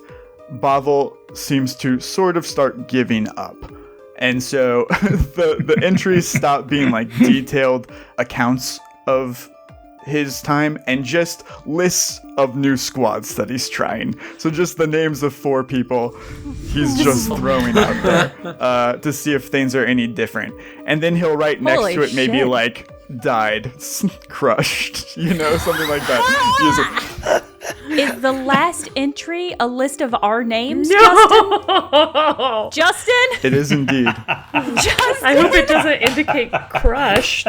[SPEAKER 5] BOVIL seems to sort of start giving up. And so the entries stop being like detailed accounts of his time and just lists of new squads that he's trying. So just the names of 4 people he's just throwing out there to see if things are any different. And then he'll write next
[SPEAKER 1] Holy
[SPEAKER 5] to it maybe
[SPEAKER 1] shit.
[SPEAKER 5] like died, crushed, something like that.
[SPEAKER 1] Is the last entry a list of our names,
[SPEAKER 3] No!
[SPEAKER 1] Justin?
[SPEAKER 5] It is indeed.
[SPEAKER 1] Justin?
[SPEAKER 3] I hope it doesn't indicate crushed.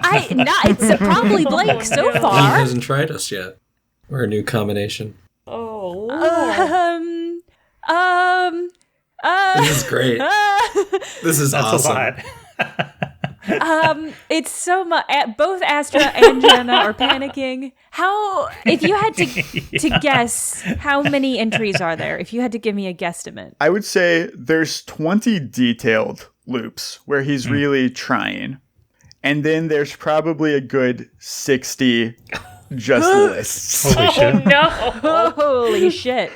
[SPEAKER 1] It's probably Blake so
[SPEAKER 2] He
[SPEAKER 1] far.
[SPEAKER 2] hasn't tried us yet. We're a new combination.
[SPEAKER 3] Oh, Lord.
[SPEAKER 2] This is great. This is
[SPEAKER 4] That's
[SPEAKER 2] awesome.
[SPEAKER 4] a lot.
[SPEAKER 1] It's so much. Both Astra and Jenna are panicking. If you had to guess, how many entries are there? If you had to give me a guesstimate.
[SPEAKER 5] I would say there's 20 detailed loops where he's really trying. And then there's probably a good 60 just lists.
[SPEAKER 4] Holy shit.
[SPEAKER 3] No.
[SPEAKER 1] Holy shit.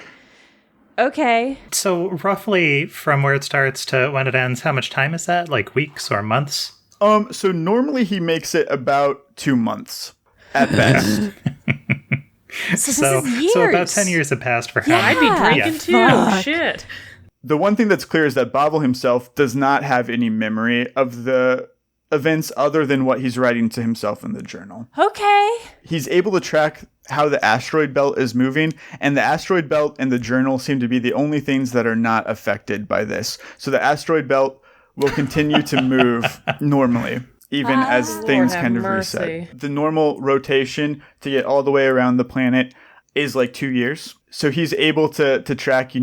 [SPEAKER 1] Okay.
[SPEAKER 4] So roughly from where it starts to when it ends, how much time is that? Like weeks or months?
[SPEAKER 5] So normally he makes it about 2 months at best.
[SPEAKER 1] So this is years.
[SPEAKER 4] So about 10 years have passed for him.
[SPEAKER 1] Yeah.
[SPEAKER 3] I'd be drinking too.
[SPEAKER 1] Fuck.
[SPEAKER 3] Shit.
[SPEAKER 5] The one thing that's clear is that Bovill himself does not have any memory of the events other than what he's writing to himself in the journal.
[SPEAKER 1] Okay.
[SPEAKER 5] He's able to track how the asteroid belt is moving, and the asteroid belt and the journal seem to be the only things that are not affected by this. So the asteroid belt will continue to move normally, even as things
[SPEAKER 3] Lord
[SPEAKER 5] kind of
[SPEAKER 3] have mercy.
[SPEAKER 5] reset. The normal rotation to get all the way around the planet is like 2 years. So he's able to track,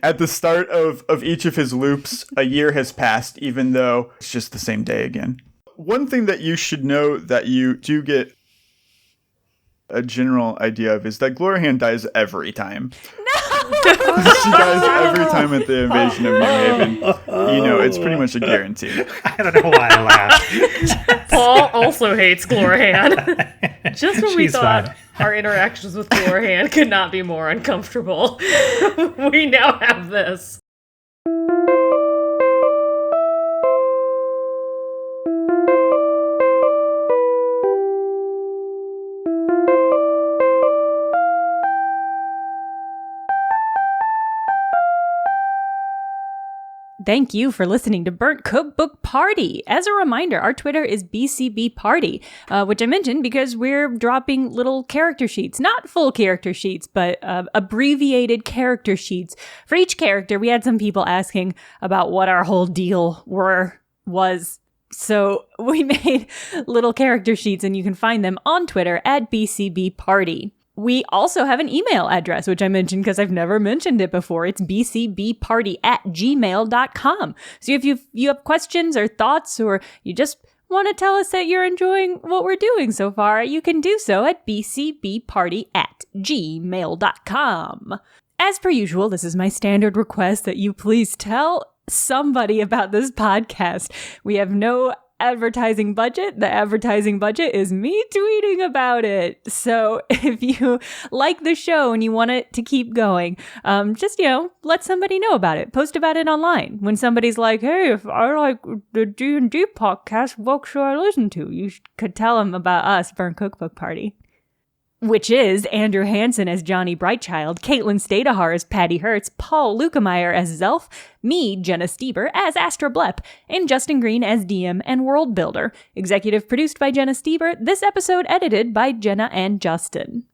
[SPEAKER 5] at the start of each of his loops, a year has passed, even though it's just the same day again. One thing that you should know that you do get a general idea of is that Glorian dies every time. She dies every time at the invasion of New Haven. It's pretty much a guarantee.
[SPEAKER 4] I don't know why I laughed.
[SPEAKER 3] Paul also hates Glorhan. Just when we
[SPEAKER 4] She's
[SPEAKER 3] thought
[SPEAKER 4] fine.
[SPEAKER 3] our interactions with Glorhan could not be more uncomfortable, we now have this.
[SPEAKER 1] Thank you for listening to Burnt Cookbook Party. As a reminder, our Twitter is BCB Party, which I mentioned because we're dropping little character sheets, not full character sheets, but abbreviated character sheets. For each character, we had some people asking about what our whole deal was. So we made little character sheets, and you can find them on Twitter at BCB Party. We also have an email address, which I mentioned because I've never mentioned it before. It's bcbparty@gmail.com. So if you have questions or thoughts, or you just want to tell us that you're enjoying what we're doing so far, you can do so at bcbparty@gmail.com. As per usual, this is my standard request that you please tell somebody about this podcast. We have no advertising budget. The advertising budget is me tweeting about it. So if you like the show and you want it to keep going, just, let somebody know about it. Post about it online. When somebody's like, hey, if I like the D&D podcast, what should I listen to? You could tell them about us, Burnt Cookbook Party. Which is Andrew Hansen as Johnny Brightchild, Caitlin Stayduhar as Patty Hertz, Paul Luetkemeyer as Zelf, me, Jenna Stoeber, as Astra Blepp, and Justin Green as DM and World Builder. Executive produced by Jenna Stoeber, this episode edited by Jenna and Justin.